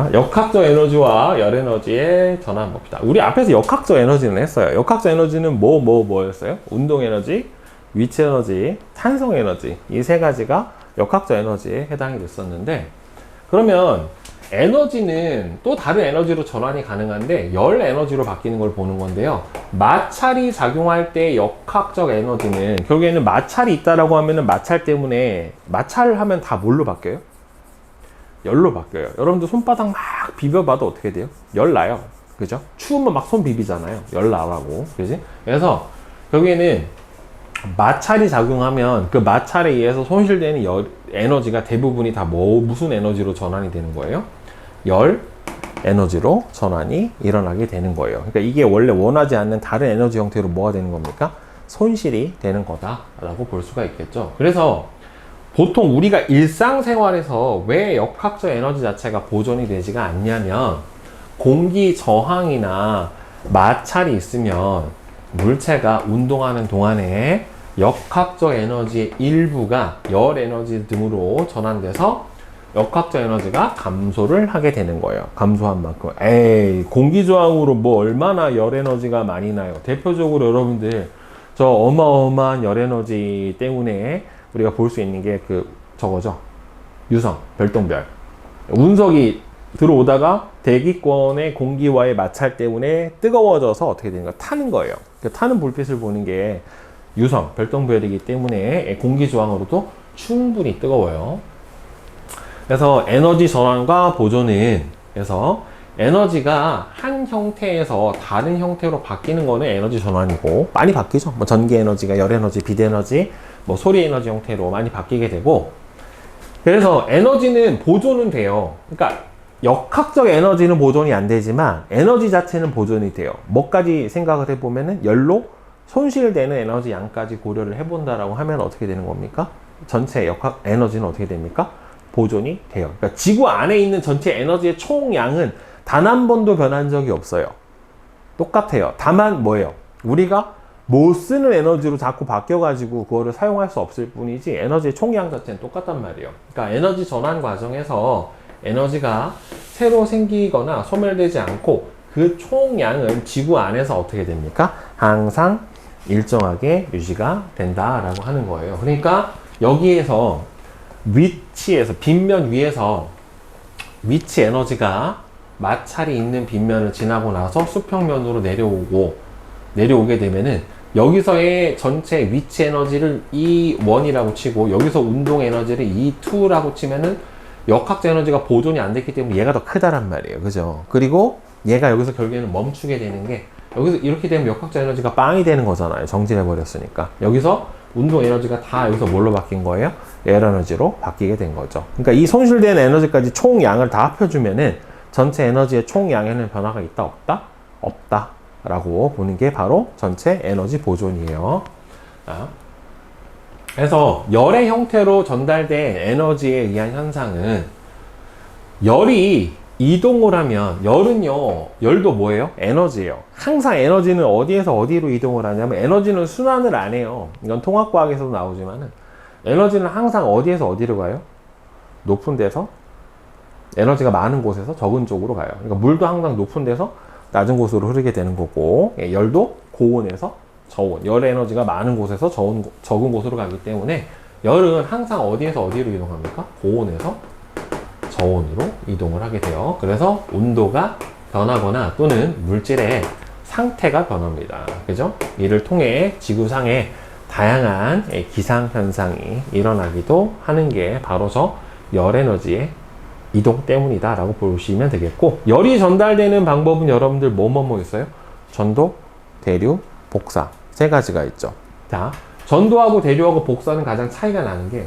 자, 역학적 에너지와 열 에너지의 전환 봅시다. 우리 앞에서 역학적 에너지는 했어요. 역학적 에너지는 뭐였어요? 운동 에너지, 위치 에너지, 산성 에너지. 이 세 가지가 역학적 에너지에 해당이 됐었는데, 그러면 에너지는 또 다른 에너지로 전환이 가능한데 열 에너지로 바뀌는 걸 보는 건데요. 마찰이 작용할 때 역학적 에너지는 결국에는 마찰이 있다라고 하면은 마찰 때문에 마찰을 하면 다 뭘로 바뀌어요? 열로 바뀌어요. 여러분들 손바닥 막 비벼봐도 어떻게 돼요? 열 나요. 그죠? 추우면 막 손 비비잖아요. 열 나라고. 그지? 그래서 결국에는 마찰이 작용하면 그 마찰에 의해서 손실되는 에너지가 대부분이 다 무슨 에너지로 전환이 되는 거예요? 열 에너지로 전환이 일어나게 되는 거예요. 그러니까 이게 원래 원하지 않는 다른 에너지 형태로 뭐가 되는 겁니까? 손실이 되는 거다라고 볼 수가 있겠죠. 그래서 보통 우리가 일상생활에서 왜 역학적 에너지 자체가 보존이 되지가 않냐면 공기 저항이나 마찰이 있으면 물체가 운동하는 동안에 역학적 에너지의 일부가 열 에너지 등으로 전환돼서 역학적 에너지가 감소를 하게 되는 거예요. 감소한 만큼. 공기 저항으로 뭐 얼마나 열 에너지가 많이 나요. 대표적으로 여러분들 저 어마어마한 열 에너지 때문에 우리가 볼 수 있는 게 저거죠. 유성, 별똥별. 운석이 들어오다가 대기권의 공기와의 마찰 때문에 뜨거워져서 어떻게 되는가? 타는 거예요. 타는 불빛을 보는 게 유성, 별똥별이기 때문에 공기 저항으로도 충분히 뜨거워요. 그래서 에너지 전환과 보존은, 그래서 에너지가 한 형태에서 다른 형태로 바뀌는 거는 에너지 전환이고, 많이 바뀌죠. 뭐 전기 에너지가 열 에너지, 빛 에너지, 뭐 소리 에너지 형태로 많이 바뀌게 되고, 그래서 에너지는 보존은 돼요. 그러니까 역학적 에너지는 보존이 안 되지만 에너지 자체는 보존이 돼요. 뭐까지 생각을 해보면은 열로 손실되는 에너지 양까지 고려를 해본다라고 하면 어떻게 되는 겁니까? 전체 역학 에너지는 어떻게 됩니까? 보존이 돼요. 그러니까 지구 안에 있는 전체 에너지의 총량은 단 한 번도 변한 적이 없어요. 똑같아요. 다만 뭐예요? 우리가 못 쓰는 에너지로 자꾸 바뀌어가지고 그거를 사용할 수 없을 뿐이지 에너지의 총량 자체는 똑같단 말이에요. 그러니까 에너지 전환 과정에서 에너지가 새로 생기거나 소멸되지 않고 그 총량은 지구 안에서 어떻게 됩니까? 항상 일정하게 유지가 된다라고 하는 거예요. 그러니까 여기에서 위치에서 빗면 위에서 위치 에너지가 마찰이 있는 빗면을 지나고 나서 수평면으로 내려오게 되면은 여기서의 전체 위치 에너지를 E1이라고 치고 여기서 운동 에너지를 E2라고 치면은 역학적 에너지가 보존이 안 됐기 때문에 얘가 더 크다란 말이에요. 그죠? 그리고 얘가 여기서 결국에는 멈추게 되는 게 여기서 이렇게 되면 역학적 에너지가 빵이 되는 거잖아요. 정지해 버렸으니까. 여기서 운동 에너지가 다 여기서 뭘로 바뀐 거예요? 열 에너지로 바뀌게 된 거죠. 그러니까 이 손실된 에너지까지 총량을 다 합해주면은 전체 에너지의 총량에는 변화가 있다 없다? 없다 라고 보는 게 바로 전체 에너지 보존이에요. 그래서 열의 형태로 전달된 에너지에 의한 현상은 열이 이동을 하면 열도 뭐예요? 에너지예요. 항상 에너지는 어디에서 어디로 이동을 하냐면 에너지는 순환을 안 해요. 이건 통합과학에서도 나오지만은 에너지는 항상 어디에서 어디로 가요? 높은 데서 에너지가 많은 곳에서 적은 쪽으로 가요. 그러니까 물도 항상 높은 데서 낮은 곳으로 흐르게 되는 거고 열도 고온에서 저온, 열의 에너지가 많은 곳에서 적은 곳으로 가기 때문에 열은 항상 어디에서 어디로 이동합니까? 고온에서 저온으로 이동을 하게 돼요. 그래서 온도가 변하거나 또는 물질의 상태가 변합니다. 그죠? 이를 통해 지구상에 다양한 기상현상이 일어나기도 하는 게 바로 저 열에너지의 이동 때문이다 라고 보시면 되겠고, 열이 전달되는 방법은 여러분들 뭐 있어요? 전도, 대류, 복사 세 가지가 있죠. 자, 전도하고 대류하고 복사는 가장 차이가 나는 게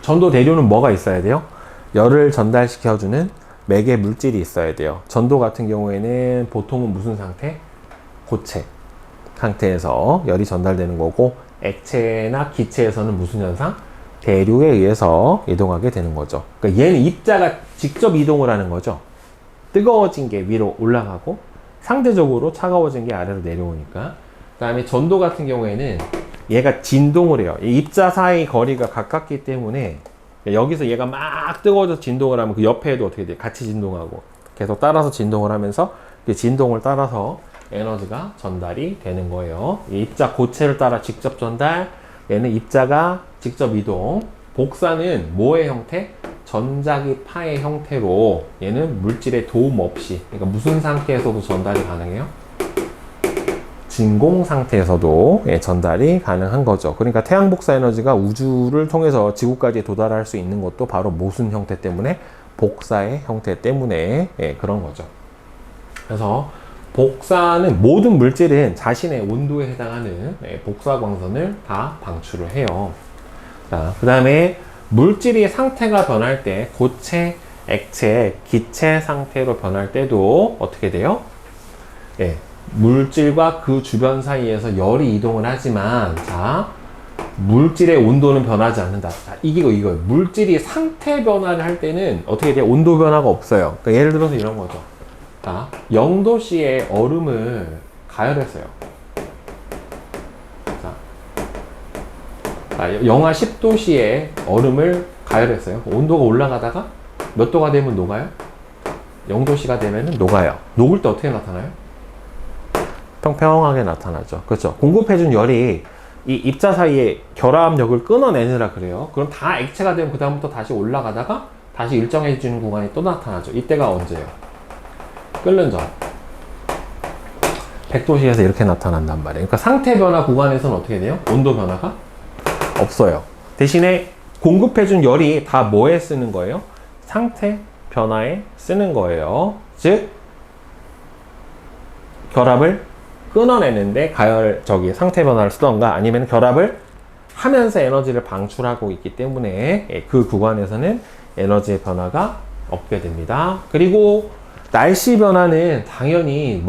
전도, 대류는 뭐가 있어야 돼요? 열을 전달시켜주는 매개 물질이 있어야 돼요. 전도 같은 경우에는 보통은 무슨 상태? 고체 상태에서 열이 전달되는 거고, 액체나 기체에서는 무슨 현상? 대류에 의해서 이동하게 되는 거죠. 그러니까 얘는 입자가 직접 이동을 하는 거죠. 뜨거워진 게 위로 올라가고 상대적으로 차가워진 게 아래로 내려오니까. 그 다음에 전도 같은 경우에는 얘가 진동을 해요. 이 입자 사이 거리가 가깝기 때문에 여기서 얘가 막 뜨거워져서 진동을 하면 그 옆에도 어떻게 돼? 같이 진동하고 계속 따라서 진동을 하면서 그 진동을 따라서 에너지가 전달이 되는 거예요. 이 입자 고체를 따라 직접 전달, 얘는 입자가 직접 이동. 복사는 뭐의 형태? 전자기 파의 형태로 얘는 물질의 도움 없이, 그러니까 무슨 상태에서도 전달이 가능해요? 진공 상태에서도 전달이 가능한 거죠. 그러니까 태양 복사 에너지가 우주를 통해서 지구까지 도달할 수 있는 것도 바로 모순 형태 때문에, 복사의 형태 때문에 그런 거죠. 그래서 복사는 모든 물질은 자신의 온도에 해당하는 복사 광선을 다 방출을 해요. 자, 그 다음에 물질이 상태가 변할 때 고체, 액체, 기체 상태로 변할 때도 어떻게 돼요? 물질과 그 주변 사이에서 열이 이동을 하지만, 자, 물질의 온도는 변하지 않는다. 자, 이거. 물질이 상태 변화를 할 때는 어떻게 돼요? 온도 변화가 없어요. 그러니까 예를 들어서 이런 거죠. 자, 0도씨의 얼음을 가열했어요. 자, 영하 10도씨의 얼음을 가열했어요. 온도가 올라가다가 몇 도가 되면 녹아요? 0도씨가 되면 녹아요. 녹을 때 어떻게 나타나요? 평평하게 나타나죠. 그렇죠. 공급해준 열이 이 입자 사이에 결합력을 끊어내느라 그래요. 그럼 다 액체가 되면 그 다음부터 다시 올라가다가 다시 일정해지는 구간이 또 나타나죠. 이때가 언제예요? 끓는 전. 100도씨에서 이렇게 나타난단 말이에요. 그러니까 상태 변화 구간에서는 어떻게 돼요? 온도 변화가 없어요. 대신에 공급해준 열이 다 뭐에 쓰는 거예요? 상태 변화에 쓰는 거예요. 즉, 결합을 끊어내는데 상태 변화를 쓰던가, 아니면 결합을 하면서 에너지를 방출하고 있기 때문에 그 구간에서는 에너지의 변화가 없게 됩니다. 그리고 날씨 변화는 당연히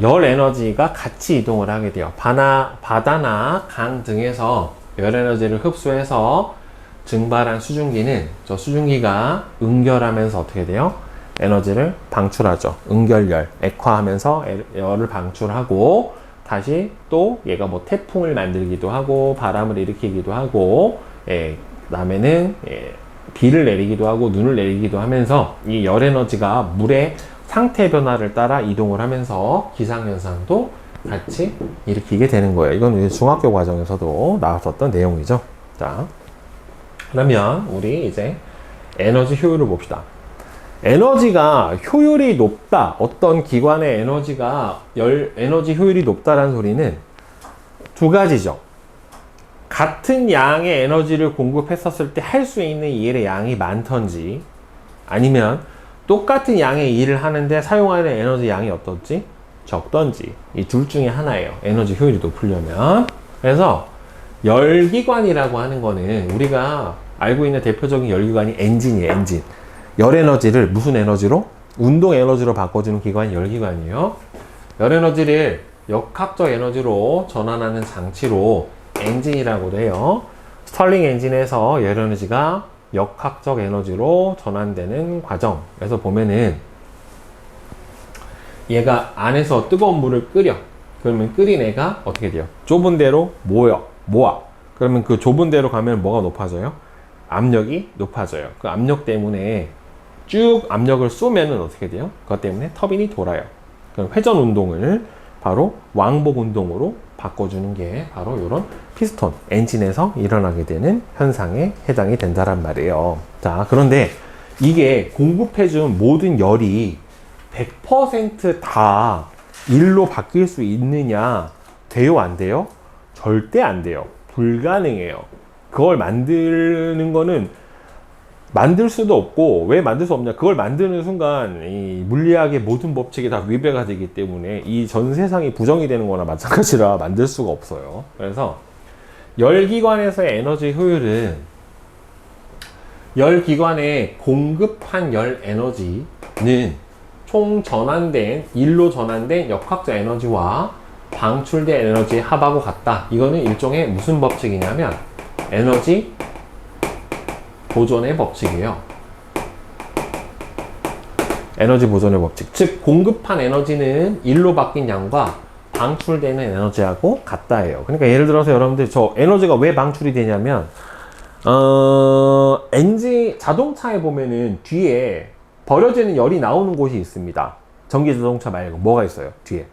열 에너지가 같이 이동을 하게 돼요. 바다나 강 등에서 열 에너지를 흡수해서 증발한 수증기는 저 수증기가 응결하면서 어떻게 돼요? 에너지를 방출하죠. 응결열, 액화하면서 열을 방출하고, 다시 또 얘가 뭐 태풍을 만들기도 하고 바람을 일으키기도 하고, 그다음에는 비를 내리기도 하고 눈을 내리기도 하면서 이 열 에너지가 물의 상태 변화를 따라 이동을 하면서 기상현상도 같이 일으키게 되는 거예요. 이건 중학교 과정에서도 나왔었던 내용이죠. 자, 그러면 우리 이제 에너지 효율을 봅시다. 에너지가 효율이 높다, 어떤 기관의 에너지 효율이 높다라는 소리는 두 가지죠. 같은 양의 에너지를 공급했었을 때 할 수 있는 일의 양이 많던지, 아니면 똑같은 양의 일을 하는데 사용하는 에너지 양이 어떻지? 적던지. 이 둘 중에 하나예요. 에너지 효율이 높으려면. 그래서 열기관이라고 하는 거는 우리가 알고 있는 대표적인 열기관이 엔진이에요. 엔진. 열 에너지를 무슨 에너지로? 운동 에너지로 바꿔주는 기관이 열기관이에요. 열 에너지를 역학적 에너지로 전환하는 장치로 엔진이라고도 해요. 스털링 엔진에서 열 에너지가 역학적 에너지로 전환되는 과정. 그래서 보면은 얘가 안에서 뜨거운 물을 끓여. 그러면 끓인 애가 어떻게 돼요? 좁은 데로 모아. 그러면 그 좁은 데로 가면 뭐가 높아져요? 압력이 높아져요. 그 압력 때문에 쭉 압력을 쏘면은 어떻게 돼요? 그것 때문에 터빈이 돌아요. 그럼 회전 운동을 바로 왕복 운동으로 바꿔주는 게 바로 이런 피스톤, 엔진에서 일어나게 되는 현상에 해당이 된다란 말이에요. 자, 그런데 이게 공급해준 모든 열이 100% 다 일로 바뀔 수 있느냐? 돼요, 안 돼요? 절대 안 돼요. 불가능해요. 그걸 만드는 거는 만들 수도 없고, 왜 만들 수 없냐? 그걸 만드는 순간 이 물리학의 모든 법칙이 다 위배가 되기 때문에 이 전 세상이 부정이 되는 거나 마찬가지라 만들 수가 없어요. 그래서 열기관에서의 에너지 효율은 열기관에 공급한 열 에너지는 총 일로 전환된 역학적 에너지와 방출된 에너지의 합하고 같다. 이거는 일종의 무슨 법칙이냐면 에너지 보존의 법칙이에요. 에너지 보존의 법칙. 즉, 공급한 에너지는 일로 바뀐 양과 방출되는 에너지하고 같다예요. 그러니까 예를 들어서 여러분들 저 에너지가 왜 방출이 되냐면 엔진, 자동차에 보면은 뒤에 버려지는 열이 나오는 곳이 있습니다. 전기 자동차 말고 뭐가 있어요? 뒤에.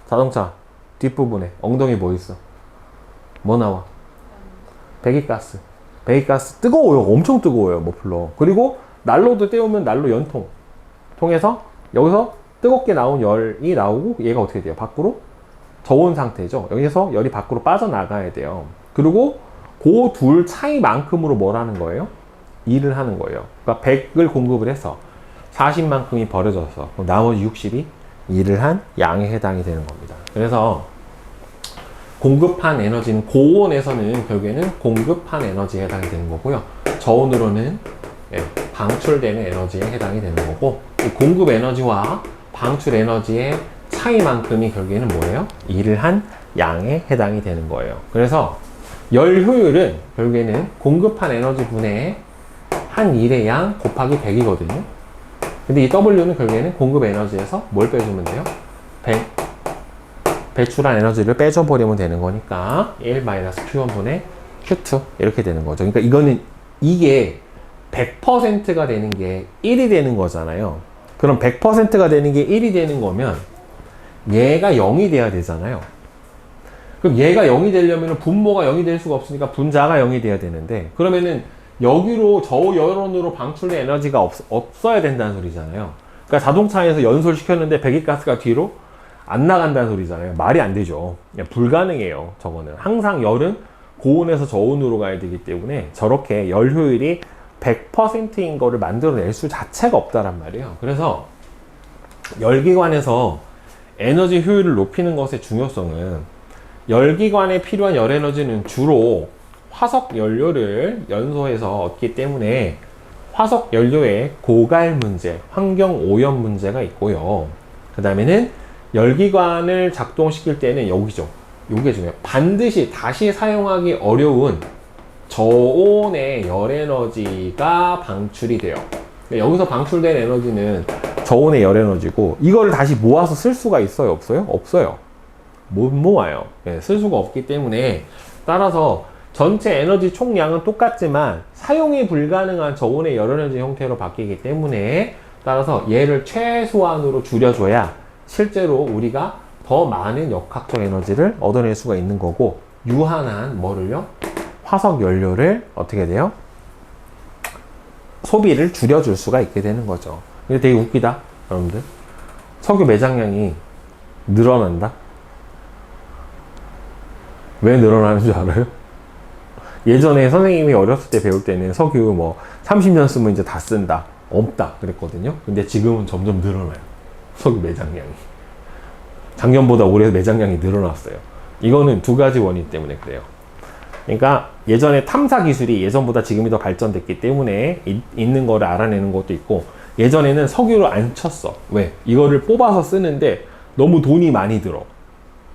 자동차 뒷부분에 엉덩이 뭐 있어? 뭐 나와? 배기가스. 배기가스 뜨거워요. 엄청 뜨거워요. 머플러. 그리고 난로도 때우면 난로 연통 통해서 여기서 뜨겁게 나온 열이 나오고 얘가 어떻게 돼요? 밖으로 저온 상태죠. 여기서 열이 밖으로 빠져나가야 돼요. 그리고 그 둘 차이만큼으로 뭘 하는 거예요? 일을 하는 거예요. 그러니까 100을 공급을 해서 40만큼이 버려져서 나머지 60이 일을 한 양에 해당이 되는 겁니다. 그래서 공급한 에너지는 고온에서는 결국에는 공급한 에너지에 해당이 되는 거고요. 저온으로는 방출되는 에너지에 해당이 되는 거고, 이 공급 에너지와 방출 에너지의 차이만큼이 결국에는 뭐예요? 일을 한 양에 해당이 되는 거예요. 그래서 열 효율은 결국에는 공급한 에너지 분의 한 일의 양 곱하기 100이거든요. 근데 이 W는 결국에는 공급 에너지에서 뭘 빼주면 돼요? 100. 배출한 에너지를 빼줘버리면 되는 거니까 1-Q1분의 Q2 이렇게 되는 거죠. 그러니까 이게 100%가 되는 게 1이 되는 거잖아요. 그럼 100%가 되는 게 1이 되는 거면 얘가 0이 돼야 되잖아요. 그럼 얘가 0이 되려면 분모가 0이 될 수가 없으니까 분자가 0이 돼야 되는데, 그러면은 여기로 저열원으로 방출된 에너지가 없어야 된다는 소리잖아요. 그러니까 자동차에서 연소시켰는데 배기가스가 뒤로 안 나간다는 소리잖아요. 말이 안 되죠. 불가능해요. 저거는 항상 열은 고온에서 저온으로 가야 되기 때문에 저렇게 열 효율이 100%인 거를 만들어낼 수 자체가 없다란 말이에요. 그래서 열기관에서 에너지 효율을 높이는 것의 중요성은, 열기관에 필요한 열 에너지는 주로 화석 연료를 연소해서 얻기 때문에 화석 연료의 고갈 문제, 환경 오염 문제가 있고요. 그 다음에는 열기관을 작동시킬 때는 여기죠. 요게 중요해요. 반드시 다시 사용하기 어려운 저온의 열 에너지가 방출이 돼요. 여기서 방출된 에너지는 저온의 열 에너지고, 이거를 다시 모아서 쓸 수가 있어요? 없어요? 없어요. 못 모아요. 쓸 수가 없기 때문에, 따라서 전체 에너지 총량은 똑같지만 사용이 불가능한 저온의 열 에너지 형태로 바뀌기 때문에, 따라서 얘를 최소한으로 줄여줘야 실제로 우리가 더 많은 역학적 에너지를 얻어낼 수가 있는 거고, 유한한 뭐를요? 화석 연료를 어떻게 돼요? 소비를 줄여줄 수가 있게 되는 거죠. 근데 되게 웃기다, 여러분들. 석유 매장량이 늘어난다? 왜 늘어나는 줄 알아요? 예전에 선생님이 어렸을 때 배울 때는 석유 뭐 30년 쓰면 이제 다 쓴다, 없다 그랬거든요. 근데 지금은 점점 늘어나요. 석유 매장량이. 작년보다 올해 매장량이 늘어났어요. 이거는 두 가지 원인 때문에 그래요. 그러니까 예전에 탐사 기술이 예전보다 지금이 더 발전됐기 때문에 있는 거를 알아내는 것도 있고, 예전에는 석유를 안 쳤어. 왜? 이거를 뽑아서 쓰는데 너무 돈이 많이 들어.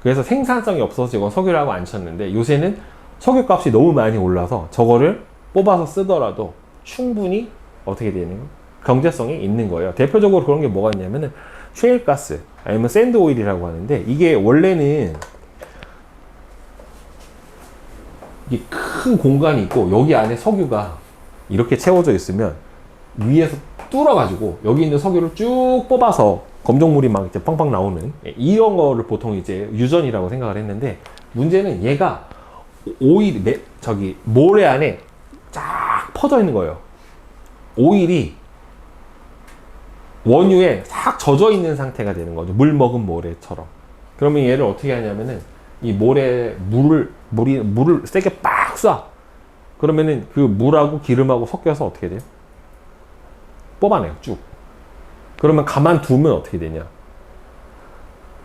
그래서 생산성이 없어지고 석유라고 안 쳤는데, 요새는 석유 값이 너무 많이 올라서 저거를 뽑아서 쓰더라도 충분히 어떻게 되는 거예요? 경제성이 있는 거예요. 대표적으로 그런 게 뭐가 있냐면은 셰일가스 아니면 샌드 오일이라고 하는데, 이게 원래는 이게 큰 공간이 있고 여기 안에 석유가 이렇게 채워져 있으면 위에서 뚫어가지고 여기 있는 석유를 쭉 뽑아서 검정물이 막 이제 팡팡 나오는, 이런 거를 보통 이제 유전이라고 생각을 했는데, 문제는 얘가 오일, 모래 안에 쫙 퍼져 있는 거예요. 오일이 원유에 싹 젖어 있는 상태가 되는 거죠. 물 먹은 모래처럼. 그러면 얘를 어떻게 하냐면은 이 물을 세게 빡 쏴. 그러면은 그 물하고 기름하고 섞여서 어떻게 돼요? 뽑아내요, 쭉. 그러면 가만 두면 어떻게 되냐?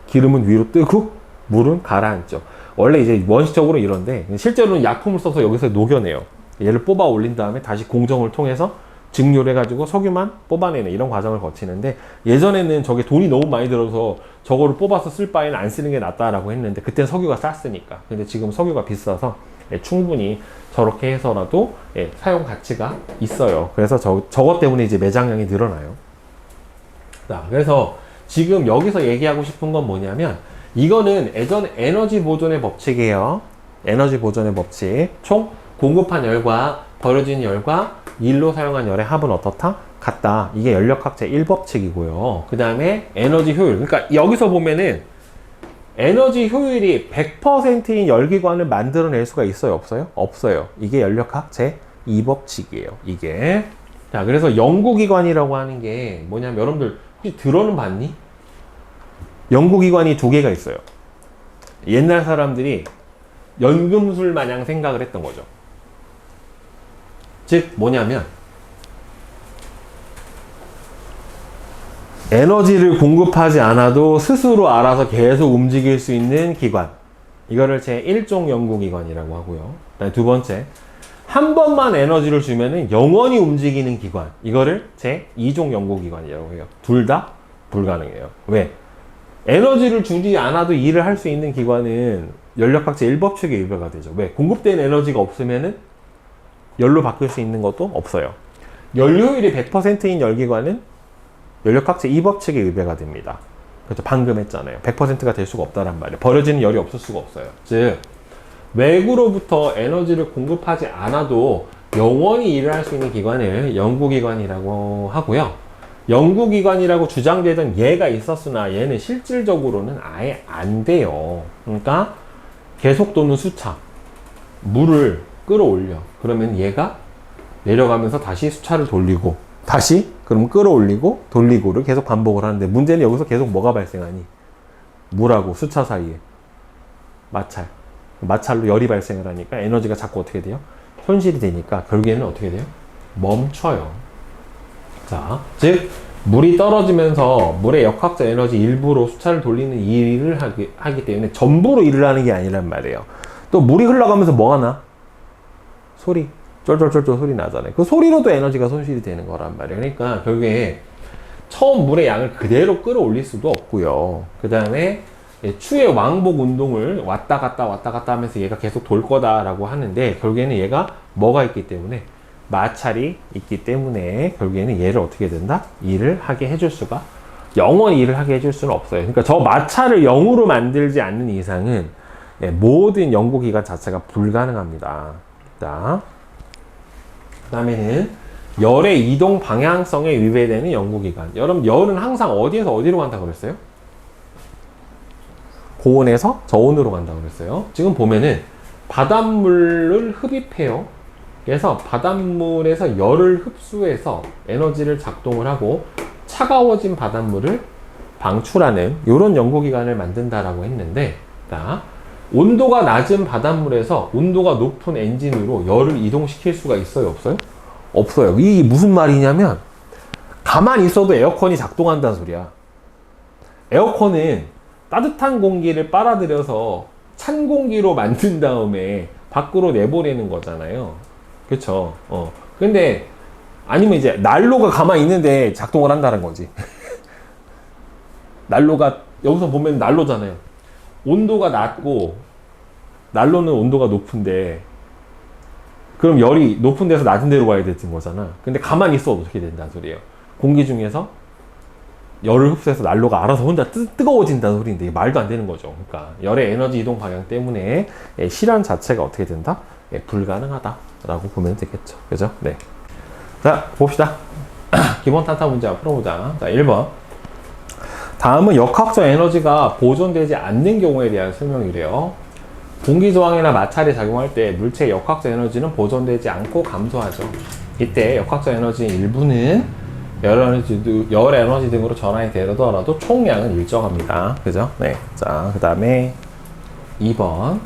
기름은 위로 뜨고 물은 가라앉죠. 원래 이제 원시적으로 이런데, 실제로는 약품을 써서 여기서 녹여내요. 얘를 뽑아 올린 다음에 다시 공정을 통해서 증류를 해가지고 석유만 뽑아내는 이런 과정을 거치는데, 예전에는 저게 돈이 너무 많이 들어서 저거를 뽑아서 쓸 바에는 안 쓰는 게 낫다라고 했는데, 그때는 석유가 쌌으니까. 근데 지금 석유가 비싸서 충분히 저렇게 해서라도 사용 가치가 있어요. 그래서 저것 때문에 이제 매장량이 늘어나요. 자, 그래서 지금 여기서 얘기하고 싶은 건 뭐냐면, 이거는 예전 에너지 보존의 법칙이에요. 에너지 보존의 법칙. 총 공급한 열과 버려진 열과 일로 사용한 열의 합은 어떻다? 같다. 이게 연력학제 1법칙이고요. 그 다음에 에너지 효율. 그러니까 여기서 보면은 에너지 효율이 100%인 열기관을 만들어낼 수가 있어요? 없어요? 없어요. 이게 연력학제 2법칙이에요. 이게. 자, 그래서 연구기관이라고 하는 게 뭐냐면 여러분들 혹시 들어는 봤니? 연구기관이 두 개가 있어요. 옛날 사람들이 연금술 마냥 생각을 했던 거죠. 즉 뭐냐면 에너지를 공급하지 않아도 스스로 알아서 계속 움직일 수 있는 기관, 이거를 제1종 연구기관이라고 하고요. 그다음에 두 번째, 한 번만 에너지를 주면은 영원히 움직이는 기관, 이거를 제2종 연구기관이라고 해요. 둘 다 불가능해요. 왜? 에너지를 주지 않아도 일을 할 수 있는 기관은 연력학제 1법칙에 위배가 되죠. 왜? 공급된 에너지가 없으면은 열로 바뀔 수 있는 것도 없어요. 연료율이 100%인 열기관은 연력학제 2법칙에 위배가 됩니다. 그렇죠? 방금 했잖아요. 100%가 될 수가 없다란 말이에요. 버려지는 열이 없을 수가 없어요. 즉, 외부로부터 에너지를 공급하지 않아도 영원히 일을 할 수 있는 기관을 연구기관이라고 하고요. 연구기관이라고 주장되던 얘가 있었으나 얘는 실질적으로는 아예 안 돼요. 그러니까 계속 도는 수차, 물을 끌어올려. 그러면 얘가 내려가면서 다시 수차를 돌리고 다시 그럼 끌어올리고 돌리고를 계속 반복을 하는데, 문제는 여기서 계속 뭐가 발생하니? 물하고 수차 사이에 마찰로 열이 발생을 하니까 에너지가 자꾸 어떻게 돼요? 손실이 되니까 결국에는 어떻게 돼요? 멈춰요. 자, 즉 물이 떨어지면서 물의 역학적 에너지 일부로 수차를 돌리는 일을 하기 때문에 전부로 일을 하는 게 아니란 말이에요. 또 물이 흘러가면서 뭐가 나? 소리, 쫄쫄쫄쫄 소리 나잖아요. 그 소리로도 에너지가 손실이 되는 거란 말이에요. 그러니까 결국에 처음 물의 양을 그대로 끌어올릴 수도 없고요. 그 다음에 추의 왕복 운동을 왔다 갔다 하면서 얘가 계속 돌 거다라고 하는데, 결국에는 얘가 뭐가 있기 때문에, 마찰이 있기 때문에 결국에는 얘를 어떻게 된다? 일을 하게 해줄 수가, 영원히 일을 하게 해줄 수는 없어요. 그러니까 저 마찰을 0으로 만들지 않는 이상은 모든 연구기관 자체가 불가능합니다. 자, 그 다음에는 열의 이동 방향성에 위배되는 연구기관. 여러분, 열은 항상 어디에서 어디로 간다고 그랬어요? 고온에서 저온으로 간다고 그랬어요. 지금 보면은 바닷물을 흡입해요. 그래서 바닷물에서 열을 흡수해서 에너지를 작동을 하고 차가워진 바닷물을 방출하는 이런 연구기관을 만든다라고 했는데, 자, 온도가 낮은 바닷물에서 온도가 높은 엔진으로 열을 이동시킬 수가 있어요? 없어요? 없어요. 이게 무슨 말이냐면, 가만히 있어도 에어컨이 작동한다는 소리야. 에어컨은 따뜻한 공기를 빨아들여서 찬 공기로 만든 다음에 밖으로 내보내는 거잖아요. 그쵸? 근데, 아니면 이제 난로가 가만히 있는데 작동을 한다는 거지. 난로가, 여기서 보면 난로잖아요. 온도가 낮고, 난로는 온도가 높은데, 그럼 열이 높은 데서 낮은 데로 가야 되는 거잖아. 근데 가만히 있어도 어떻게 된다는 소리예요. 공기 중에서 열을 흡수해서 난로가 알아서 혼자 뜨거워진다는 소리인데, 이게 말도 안 되는 거죠. 그러니까 열의 에너지 이동 방향 때문에 실현 자체가 어떻게 된다? 불가능하다라고 보면 되겠죠. 그죠? 네. 자, 봅시다. 기본 탄타 문제 풀어보자. 자, 1번. 다음은 역학적 에너지가 보존되지 않는 경우에 대한 설명이래요. 공기 저항이나 마찰이 작용할 때 물체의 역학적 에너지는 보존되지 않고 감소하죠. 이때 역학적 에너지의 일부는 열 에너지 등으로 전환이 되더라도 총량은 일정합니다. 그죠? 네. 자, 그 다음에 2번.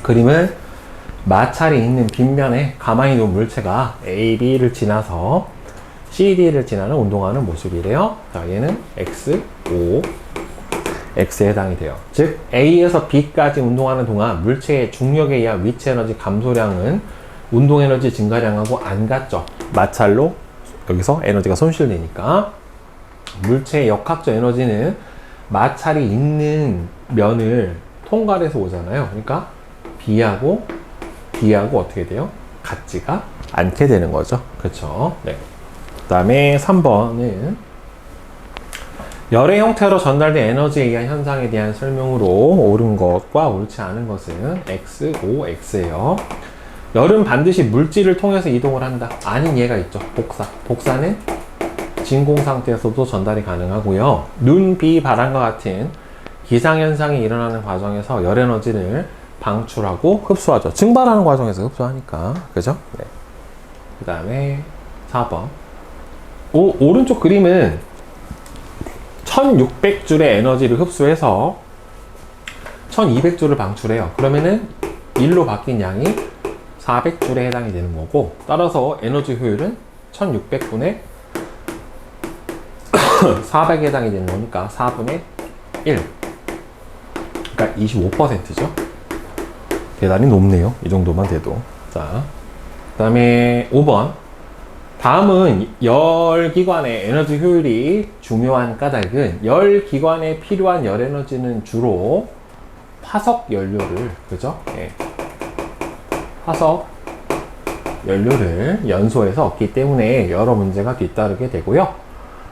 그림은 마찰이 있는 빗면에 가만히 놓은 물체가 A, B를 지나서 C, D를 지나는 운동하는 모습이래요. 자, 얘는 X, O, X에 해당이 돼요. 즉, A에서 B까지 운동하는 동안 물체의 중력에 의한 위치 에너지 감소량은 운동 에너지 증가량하고 안 같죠. 마찰로 여기서 에너지가 손실되니까. 물체의 역학적 에너지는 마찰이 있는 면을 통과해서 오잖아요. 그러니까 B하고 D하고 어떻게 돼요? 같지가 않게 되는 거죠. 그렇죠? 네. 그 다음에 3번은 열의 형태로 전달된 에너지에 의한 현상에 대한 설명으로 옳은 것과 옳지 않은 것은 X, O, X예요. 열은 반드시 물질을 통해서 이동을 한다. 아닌 예가 있죠. 복사. 복사는 진공 상태에서도 전달이 가능하고요. 눈, 비, 바람과 같은 기상현상이 일어나는 과정에서 열 에너지를 방출하고 흡수하죠. 증발하는 과정에서 흡수하니까. 그죠? 네. 그 다음에 4번. 오른쪽 그림은 1600줄의 에너지를 흡수해서 1200줄을 방출해요. 그러면은 1로 바뀐 양이 400줄에 해당이 되는 거고, 따라서 에너지 효율은 1600분의 400에 해당이 되는 거니까 4분의 1. 그러니까 25%죠. 대단히 높네요. 이 정도만 돼도. 자, 그 다음에 5번. 다음은 열기관의 에너지 효율이 중요한 까닭은 열기관에 필요한 열 에너지는 주로 화석 연료를, 그죠? 예. 화석 연료를 연소해서 얻기 때문에 여러 문제가 뒤따르게 되고요.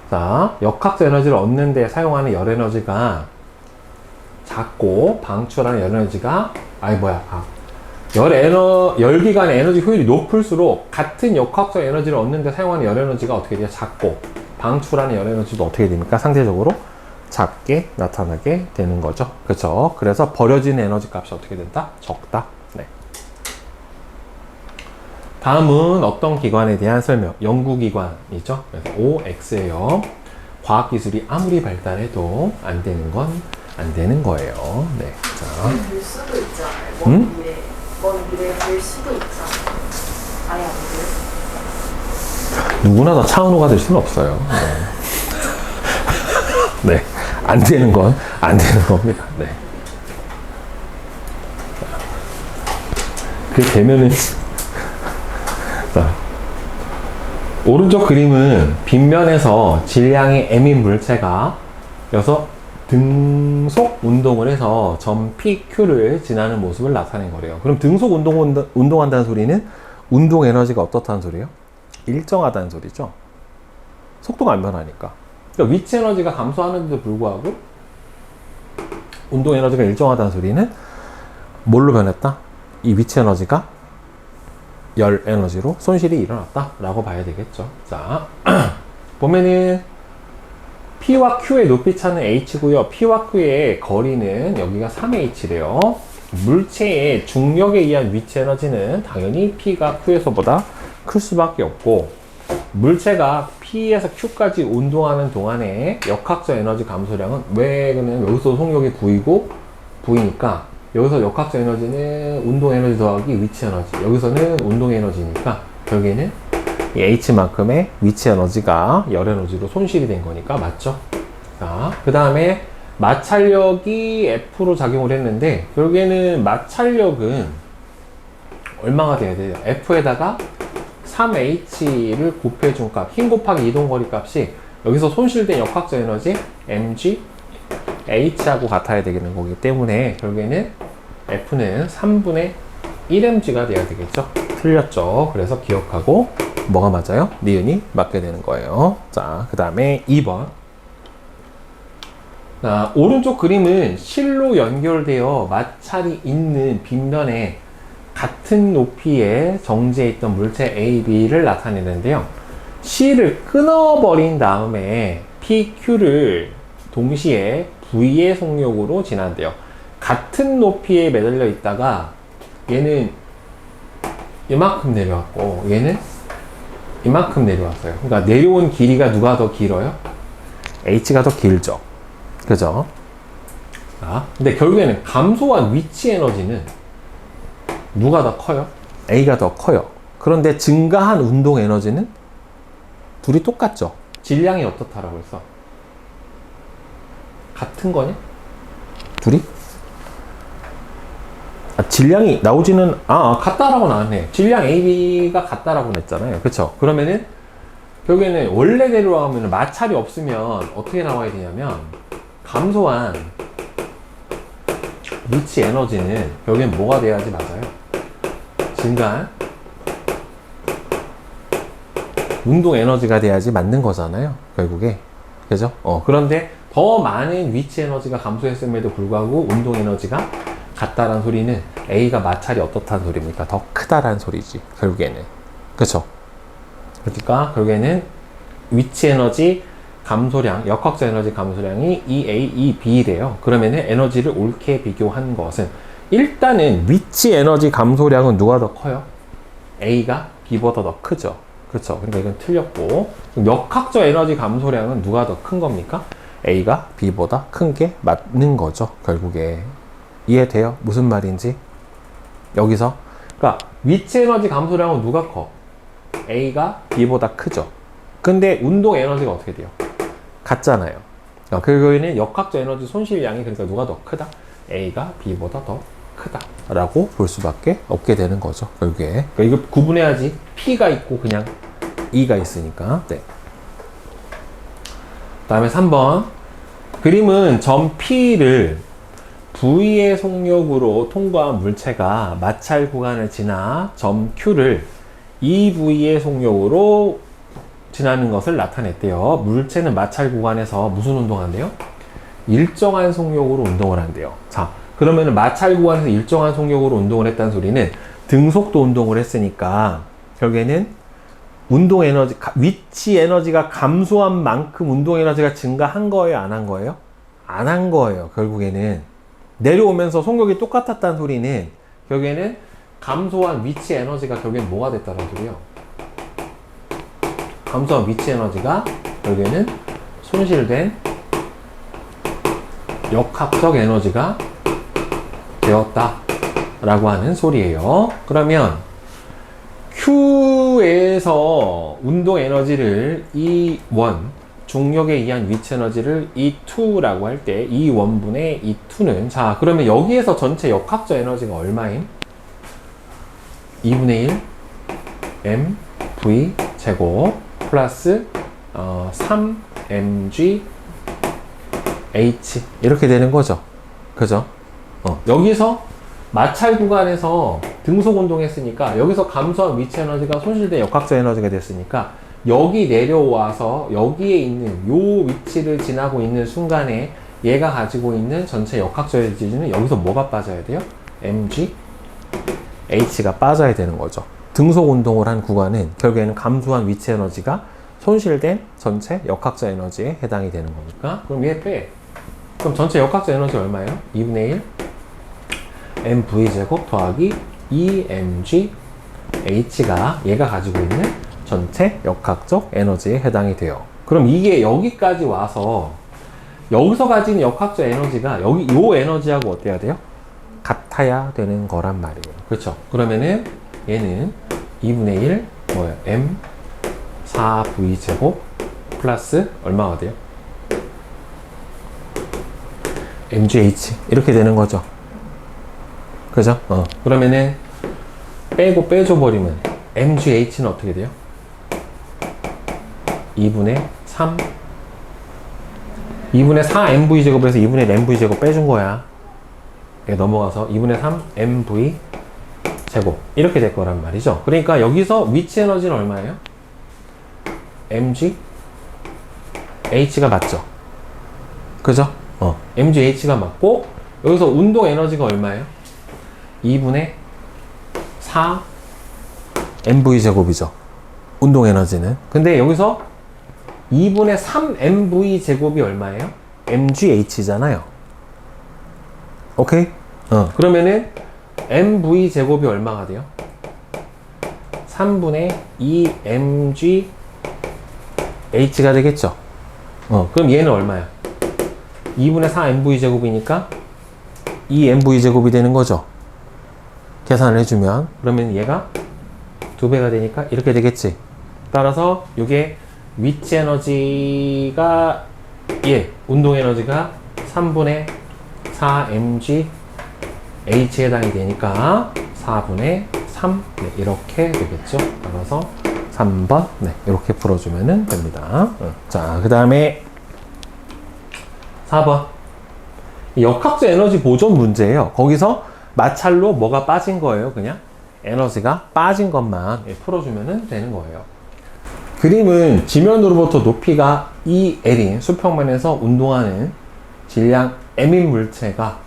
자, 역학적 에너지를 얻는 데 사용하는 열 에너지가 작고 방출하는 열 에너지가 열기관의 에너지 효율이 높을수록 같은 역학적 에너지를 얻는 데 사용하는 열 에너지가 어떻게 돼요? 작고 방출하는 열 에너지도 어떻게 됩니까? 상대적으로 작게 나타나게 되는 거죠. 그렇죠? 그래서 버려지는 에너지 값이 어떻게 된다? 적다. 네. 다음은 어떤 기관에 대한 설명, 연구기관이죠. 그래서 OX예요. 과학기술이 아무리 발달해도 안 되는 건 안 되는 거예요. 네. 자. 될 수도 있잖아요. 먼 미래에 될 수도 있잖아요. 아예 안 돼요? 누구나 다 차은우가 될 수는 없어요. 네. 네. 안 되는 건 안 되는 겁니다. 네. 그 되면은 자, 오른쪽 그림은 빗면에서 질량이 M인 물체가 여기서 등속 운동을 해서 점 PQ를 지나는 모습을 나타낸 거래요. 그럼 등속 운동한다는 소리는 운동 에너지가 어떻다는 소리예요? 일정하다는 소리죠. 속도가 안 변하니까. 그러니까 위치 에너지가 감소하는데도 불구하고 운동 에너지가 일정하다는 소리는 뭘로 변했다? 이 위치 에너지가 열 에너지로 손실이 일어났다 라고 봐야 되겠죠. 자, 보면은 P와 Q의 높이 차는 H고요. P와 Q의 거리는 여기가 3H래요. 물체의 중력에 의한 위치 에너지는 당연히 P가 Q에서보다 클 수밖에 없고, 물체가 P에서 Q까지 운동하는 동안에 역학적 에너지 감소량은 왜 그러면 여기서 속력이 V니까 여기서 역학적 에너지는 운동 에너지 더하기 위치 에너지, 여기서는 운동 에너지니까 결국에는 이 H만큼의 위치 에너지가 열 에너지로 손실이 된 거니까 맞죠? 자, 그 다음에 마찰력이 F로 작용을 했는데 결국에는 마찰력은 얼마가 돼야 돼요? F에다가 3H를 곱해준 값, 힘 곱하기 이동거리 값이 여기서 손실된 역학적 에너지 mg h하고 같아야 되는 거기 때문에 결국에는 F는 3분의 1mg가 돼야 되겠죠? 틀렸죠? 그래서 기억하고 뭐가 맞아요? 니은이 맞게 되는 거예요. 자, 그 다음에 2번. 자, 오른쪽 그림은 실로 연결되어 마찰이 있는 빗면에 같은 높이에 정지해 있던 물체 A, B를 나타내는데요. C를 끊어버린 다음에 PQ를 동시에 V의 속력으로 지난대요. 같은 높이에 매달려 있다가 얘는 이만큼 내려왔고 얘는 이만큼 내려왔어요. 그러니까 내려온 길이가 누가 더 길어요? H가 더 길죠. 그죠? 자, 근데 결국에는 감소한 위치 에너지는 누가 더 커요? A가 더 커요. 그런데 증가한 운동 에너지는 둘이 똑같죠. 질량이 어떻다라고 했어? 같은 거냐? 둘이? 질량이 나오지는 같다라고 나왔네. 질량 AB가 같다라고 냈잖아요. 그쵸? 그러면은 결국에는 원래 내려가면 마찰이 없으면 어떻게 나와야 되냐면 감소한 위치 에너지는 결국엔 뭐가 돼야지 맞아요? 증가한 운동 에너지가 돼야지 맞는 거잖아요. 결국에. 그죠? 그런데 더 많은 위치 에너지가 감소했음에도 불구하고 운동 에너지가 같다라는 소리는 A가 마찰이 어떻다는 소리입니까? 더 크다라는 소리지, 결국에는. 그쵸? 그러니까 결국에는 위치 에너지 감소량, 역학적 에너지 감소량이 EA, EB래요. 그러면은 에너지를 옳게 비교한 것은 일단은 위치 에너지 감소량은 누가 더 커요? A가 B보다 더 크죠. 그렇죠. 그러니까 이건 틀렸고, 역학적 에너지 감소량은 누가 더 큰 겁니까? A가 B보다 큰 게 맞는 거죠. 결국에. 이해돼요? 무슨 말인지? 여기서 그러니까 위치 에너지 감소량은 누가 커? A가 B보다 크죠. 근데 운동 에너지가 어떻게 돼요? 같잖아요. 그러니까 결국에는 역학적 에너지 손실량이 그러니까 누가 더 크다? A가 B보다 더 크다 라고 볼 수밖에 없게 되는 거죠. 결국에. 그러니까 이거 구분해야지. P가 있고 그냥 E가 있으니까. 네. 다음에 3번. 그림은 점 P를 V의 속력으로 통과한 물체가 마찰 구간을 지나 점 Q를 EV의 속력으로 지나는 것을 나타냈대요. 물체는 마찰 구간에서 무슨 운동한대요? 일정한 속력으로 운동을 한대요. 자, 그러면 마찰 구간에서 일정한 속력으로 운동을 했다는 소리는 등속도 운동을 했으니까 결국에는 운동 에너지, 위치 에너지가 감소한 만큼 운동 에너지가 증가한 거예요? 안 한 거예요? 안 한 거예요. 결국에는 내려오면서 속력이 똑같았다는 소리는 결국에는 감소한 위치 에너지가 결국엔 뭐가 됐다는 소리예요? 감소한 위치 에너지가 결국에는 손실된 역학적 에너지가 되었다 라고 하는 소리예요. 그러면 Q에서 운동 에너지를 E1, 중력에 의한 위치 에너지를 E2라고 할 때 E1분의 E2는 자 그러면 여기에서 전체 역학적 에너지가 얼마임? 2분의 1 mv 제곱 플러스 3mg h 이렇게 되는 거죠. 그죠? 여기서 마찰 구간에서 등속 운동했으니까 여기서 감소한 위치 에너지가 손실된 역학적 에너지가 됐으니까 여기 내려와서 여기에 있는 요 위치를 지나고 있는 순간에 얘가 가지고 있는 전체 역학적 에너지는 여기서 뭐가 빠져야 돼요? mg h가 빠져야 되는 거죠. 등속 운동을 한 구간은 결국에는 감소한 위치 에너지가 손실된 전체 역학적 에너지에 해당이 되는 거니까 그럼 얘 빼. 그럼 전체 역학적 에너지 얼마예요? 2분의 1 mv제곱 더하기 2mg h가 얘가 가지고 있는 전체 역학적 에너지에 해당이 돼요. 그럼 이게 여기까지 와서 여기서 가진 역학적 에너지가 여기 요 에너지하고 어때야 돼요? 같아야 되는 거란 말이에요. 그렇죠? 그러면은 얘는 2분의 1 뭐예요? m 4v제곱 플러스 얼마가 돼요? mgh 이렇게 되는 거죠. 그죠? 그러면은 빼고 빼줘 버리면 mgh는 어떻게 돼요? 2분의 3 2분의 4 mv제곱에서 2분의 mv제곱 빼준 거야. 넘어가서 2분의 3 mv 제곱 이렇게 될 거란 말이죠. 그러니까 여기서 위치 에너지는 얼마예요? mg h가 맞죠? 그죠? mg h가 맞고 여기서 운동 에너지가 얼마예요? 2분의 4 mv 제곱이죠. 운동 에너지는. 근데 여기서 2분의 3 mv 제곱이 얼마예요? mgh잖아요. 오케이? 그러면은 mv 제곱이 얼마가 돼요? 3분의 2 mg h가 되겠죠? 그럼 얘는 얼마야? 2분의 4 mv 제곱이니까 2 mv 제곱이 되는 거죠. 계산을 해주면 그러면 얘가 2배가 되니까 이렇게 되겠지. 따라서 이게 위치 에너지가 운동 에너지가 3분의 4 mg h에 해당이 되니까 4분의 3 이렇게 되겠죠. 따라서 3번 이렇게 풀어주면 됩니다. 자, 그 다음에 4번 역학적 에너지 보존 문제예요. 거기서 마찰로 뭐가 빠진 거예요? 그냥 에너지가 빠진 것만 풀어주면 되는 거예요. 그림은 지면으로부터 높이가 2L인 수평면에서 운동하는 질량 M인 물체가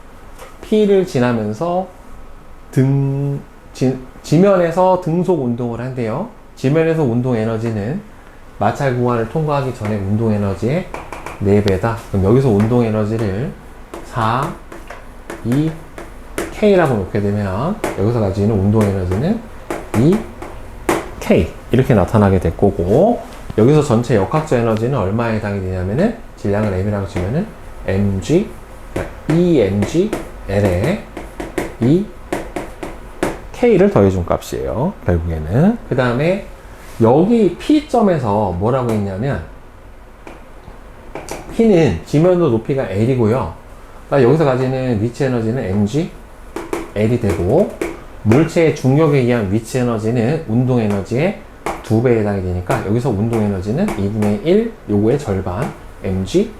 P를 지나면서 지면에서 등속 운동을 한대요. 지면에서 운동 에너지는 마찰 구간을 통과하기 전에 운동 에너지의 4배다. 그럼 여기서 운동 에너지를 4, 2, K라고 놓게 되면 여기서 가지는 운동 에너지는 2K 이렇게 나타나게 될 거고, 여기서 전체 역학적 에너지는 얼마에 해당이 되냐면은 질량을 M이라고 치면은 mg, EMG, L에 이 K를 더해준 값이에요. 결국에는. 그 다음에 여기 P점에서 뭐라고 했냐면 P는 지면도 높이가 L이고요. 그러니까 여기서 가지는 위치 에너지는 mg, L이 되고, 물체의 중력에 의한 위치 에너지는 운동 에너지의 2배에 해당이 되니까 여기서 운동 에너지는 2분의 1, 요거의 절반, mg,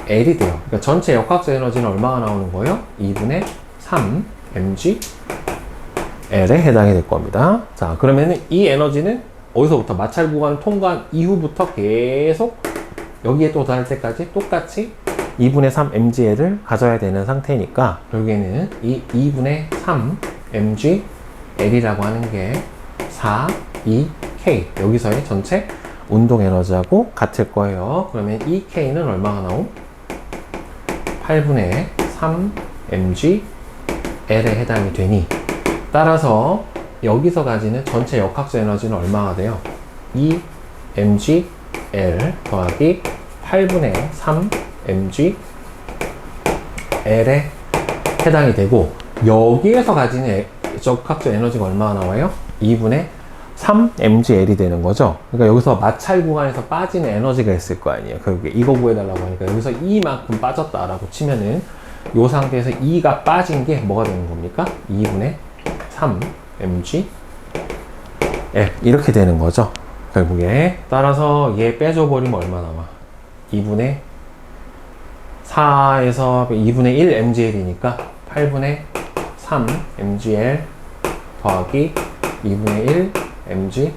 L이 돼요. 그러니까 전체 역학적 에너지는 얼마가 나오는 거예요? 2분의 3, mg, L에 해당이 될 겁니다. 자, 그러면은 이 에너지는 어디서부터 마찰 구간을 통과한 이후부터 계속 여기에 또 도달할 때까지 똑같이 2분의 3 mgL을 가져야 되는 상태니까 결국에는 이 2분의 3 mgL이라고 하는 게 4, 2K 여기서의 전체 운동 에너지하고 같을 거예요. 그러면 이 K는 얼마가 나옴? 8분의 3 mgL에 해당이 되니, 따라서 여기서 가지는 전체 역학적 에너지는 얼마가 돼요? 2 mgL 더하기 8분의 3 mgL에 해당이 되고, 여기에서 가지는 역학적 에너지가 얼마가 나와요? 2분의 3 mgL이 되는 거죠. 그러니까 여기서 마찰 구간에서 빠지는 에너지가 있을 거 아니에요. 결국에 이거 구해달라고 하니까 여기서 이만큼 빠졌다라고 치면은 이 상태에서 2가 빠진 게 뭐가 되는 겁니까? 2분의 3 mg L 이렇게 되는 거죠. 결국에. 따라서 얘 빼줘버리면 얼마 남아? 2분의 4에서 2분의 1 mgL이니까 8분의 3 mgL 더하기 2분의 1 mgL은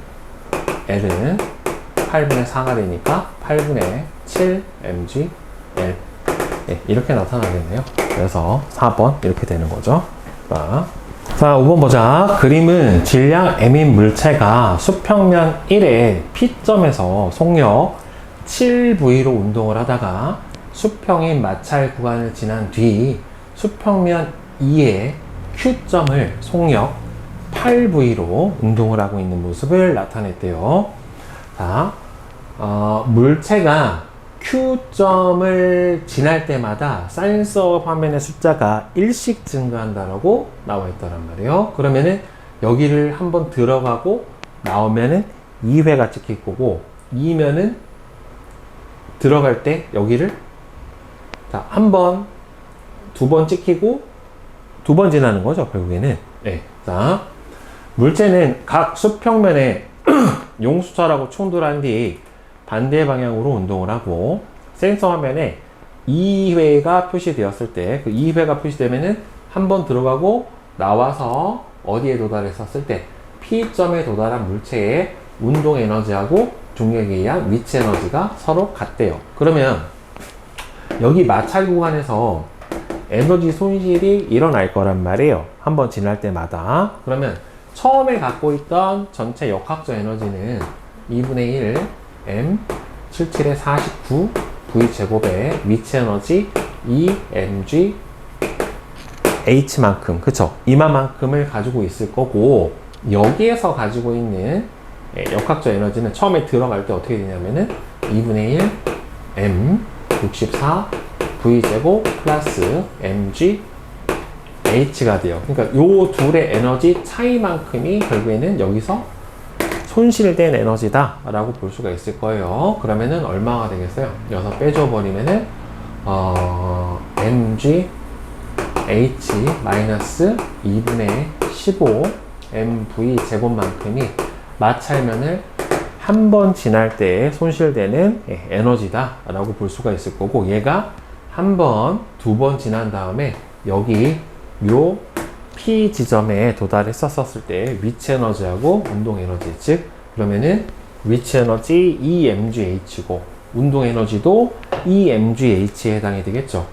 8분의 4가 되니까 8분의 7 mgL 네, 이렇게 나타나겠네요. 그래서 4번 이렇게 되는 거죠. 자, 5번 보자. 그림은 질량 M인 물체가 수평면 1의 P점에서 속력 7V로 운동을 하다가 수평인 마찰 구간을 지난 뒤 수평면 2의 Q점을 속력 8V로 운동을 하고 있는 모습을 나타냈대요. 자, 물체가 Q점을 지날 때마다 사인서 화면의 숫자가 1씩 증가한다라고 나와 있단 말이에요. 그러면은 여기를 한번 들어가고 나오면은 2회가 찍힐 거고, 2면은 들어갈 때 여기를 자, 한 번, 2번 찍히고 2번 지나는 거죠, 결국에는. 네. 자, 물체는 각 수평면에 용수철하고 충돌한 뒤 반대 방향으로 운동을 하고, 센서 화면에 2회가 표시되었을 때, 그 2회가 표시되면은 한 번 들어가고 나와서 어디에 도달했었을 때 P점에 도달한 물체의 운동 에너지하고 중력에 의한 위치 에너지가 서로 같대요. 그러면 여기 마찰 구간에서 에너지 손실이 일어날 거란 말이에요. 한 번 지날 때마다. 그러면 처음에 갖고 있던 전체 역학적 에너지는 2분의 1 m 77의 49 v 제곱의 위치 에너지 2 mg h만큼, 그쵸? 이만큼을 가지고 있을 거고, 여기에서 가지고 있는 역학적 에너지는 처음에 들어갈 때 어떻게 되냐면은 2분의 1 m 64 v 제곱 플러스 mg h가 돼요. 그러니까 요 둘의 에너지 차이만큼이 결국에는 여기서 손실된 에너지다 라고 볼 수가 있을 거예요. 그러면은 얼마가 되겠어요? 여기서 빼줘버리면은 mg h 마이너스 2분의 15 mv 제곱만큼이 마찰면을 한 번 지날 때 손실되는 에너지다 라고 볼 수가 있을 거고, 얘가 한 번, 2번 지난 다음에 여기 요 P 지점에 도달했었을 때 위치 에너지하고 운동 에너지, 즉 그러면은 위치 에너지 EMGH고 운동 에너지도 EMGH에 해당이 되겠죠.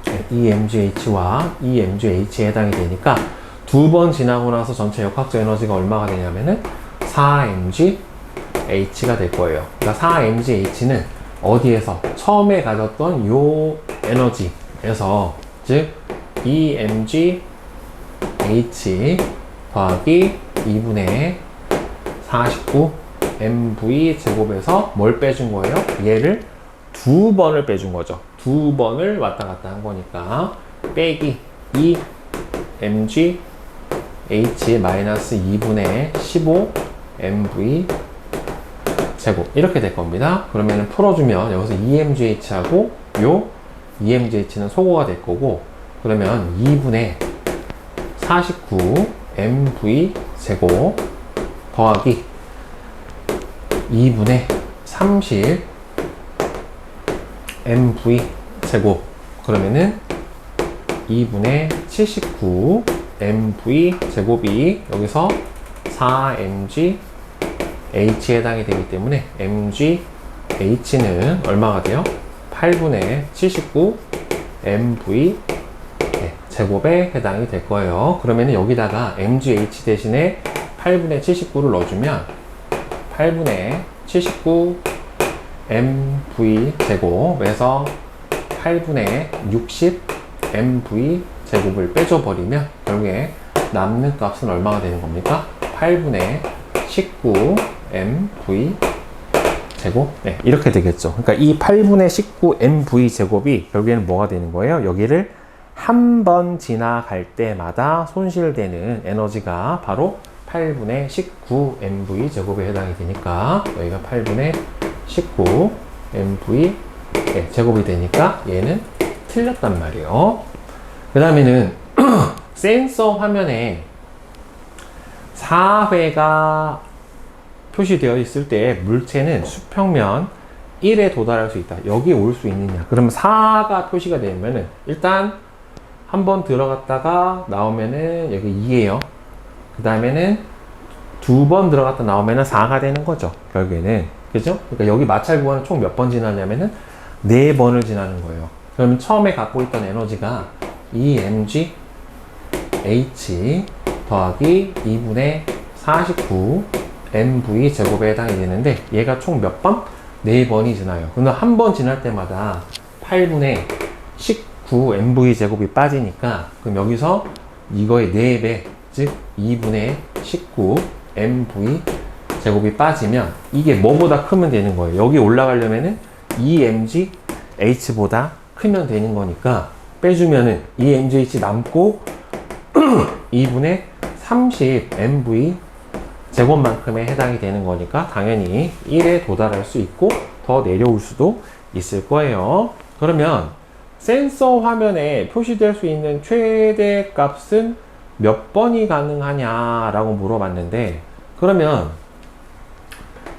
네, EMGH와 EMGH에 해당이 되니까 두 번 지나고 나서 전체 역학적 에너지가 얼마가 되냐면은 4mgH가 될 거예요. 그러니까 4mgH는 어디에서 처음에 가졌던 요 에너지에서 즉 EMGH 더하기 2분의 49 mv 제곱에서 뭘 빼준 거예요? 얘를 두 번을 빼준 거죠. 두 번을 왔다 갔다 한 거니까 빼기 2 mg h 마이너스 2분의 15 mv 제곱 이렇게 될 겁니다. 그러면 풀어주면 여기서 EMGH하고 요 EMGH는 소거가 될 거고 그러면 2분의 49 mv 제곱 더하기 2분의 30 mv 제곱 그러면은 2분의 79 mv 제곱이 여기서 4mg h에 해당이 되기 때문에 mgh는 얼마가 돼요? 8분의 79 mv 제곱에 해당이 될 거예요. 그러면 여기다가 mgh 대신에 8분의 79를 넣어주면 8분의 79 mv 제곱에서 8분의 60 mv 제곱을 빼줘버리면 결국에 남는 값은 얼마가 되는 겁니까? 8분의 19 mv 제곱 네, 이렇게 되겠죠. 그러니까 이 8분의 19 mv 제곱이 결국에는 뭐가 되는 거예요? 여기를 한 번 지나갈 때마다 손실되는 에너지가 바로 8분의 19 mv 제곱에 해당이 되니까 여기가 8분의 19 mv 제곱이 되니까 얘는 틀렸단 말이에요. 그 다음에는 센서 화면에 4회가 표시되어 있을 때 물체는 수평면 1에 도달할 수 있다. 여기 올 수 있느냐? 그러면 4가 표시가 되면은 일단 한번 들어갔다가 나오면은 여기 2예요. 그 다음에는 두 번 들어갔다 나오면은 4가 되는 거죠. 결국에는. 그죠? 그러니까 여기 마찰 구간은 총 몇 번 지나냐면은 4번을 지나는 거예요. 그러면 처음에 갖고 있던 에너지가 EMG H 더하기 2분의 49 mv 제곱에 해당이 되는데 얘가 총 몇 번? 4번이 지나요. 근데 한 번 지날 때마다 8분의 19 mv 제곱이 빠지니까 그럼 여기서 이거의 4배 즉 2분의 19 mv 제곱이 빠지면 이게 뭐보다 크면 되는 거예요. 여기 올라가려면은 EMG H보다 크면 되는 거니까 빼주면은 EMGH 남고 2분의 30 mv 제곱만큼에 해당이 되는 거니까 당연히 1에 도달할 수 있고 더 내려올 수도 있을 거예요. 그러면 센서 화면에 표시될 수 있는 최대 값은 몇 번이 가능하냐라고 물어봤는데 그러면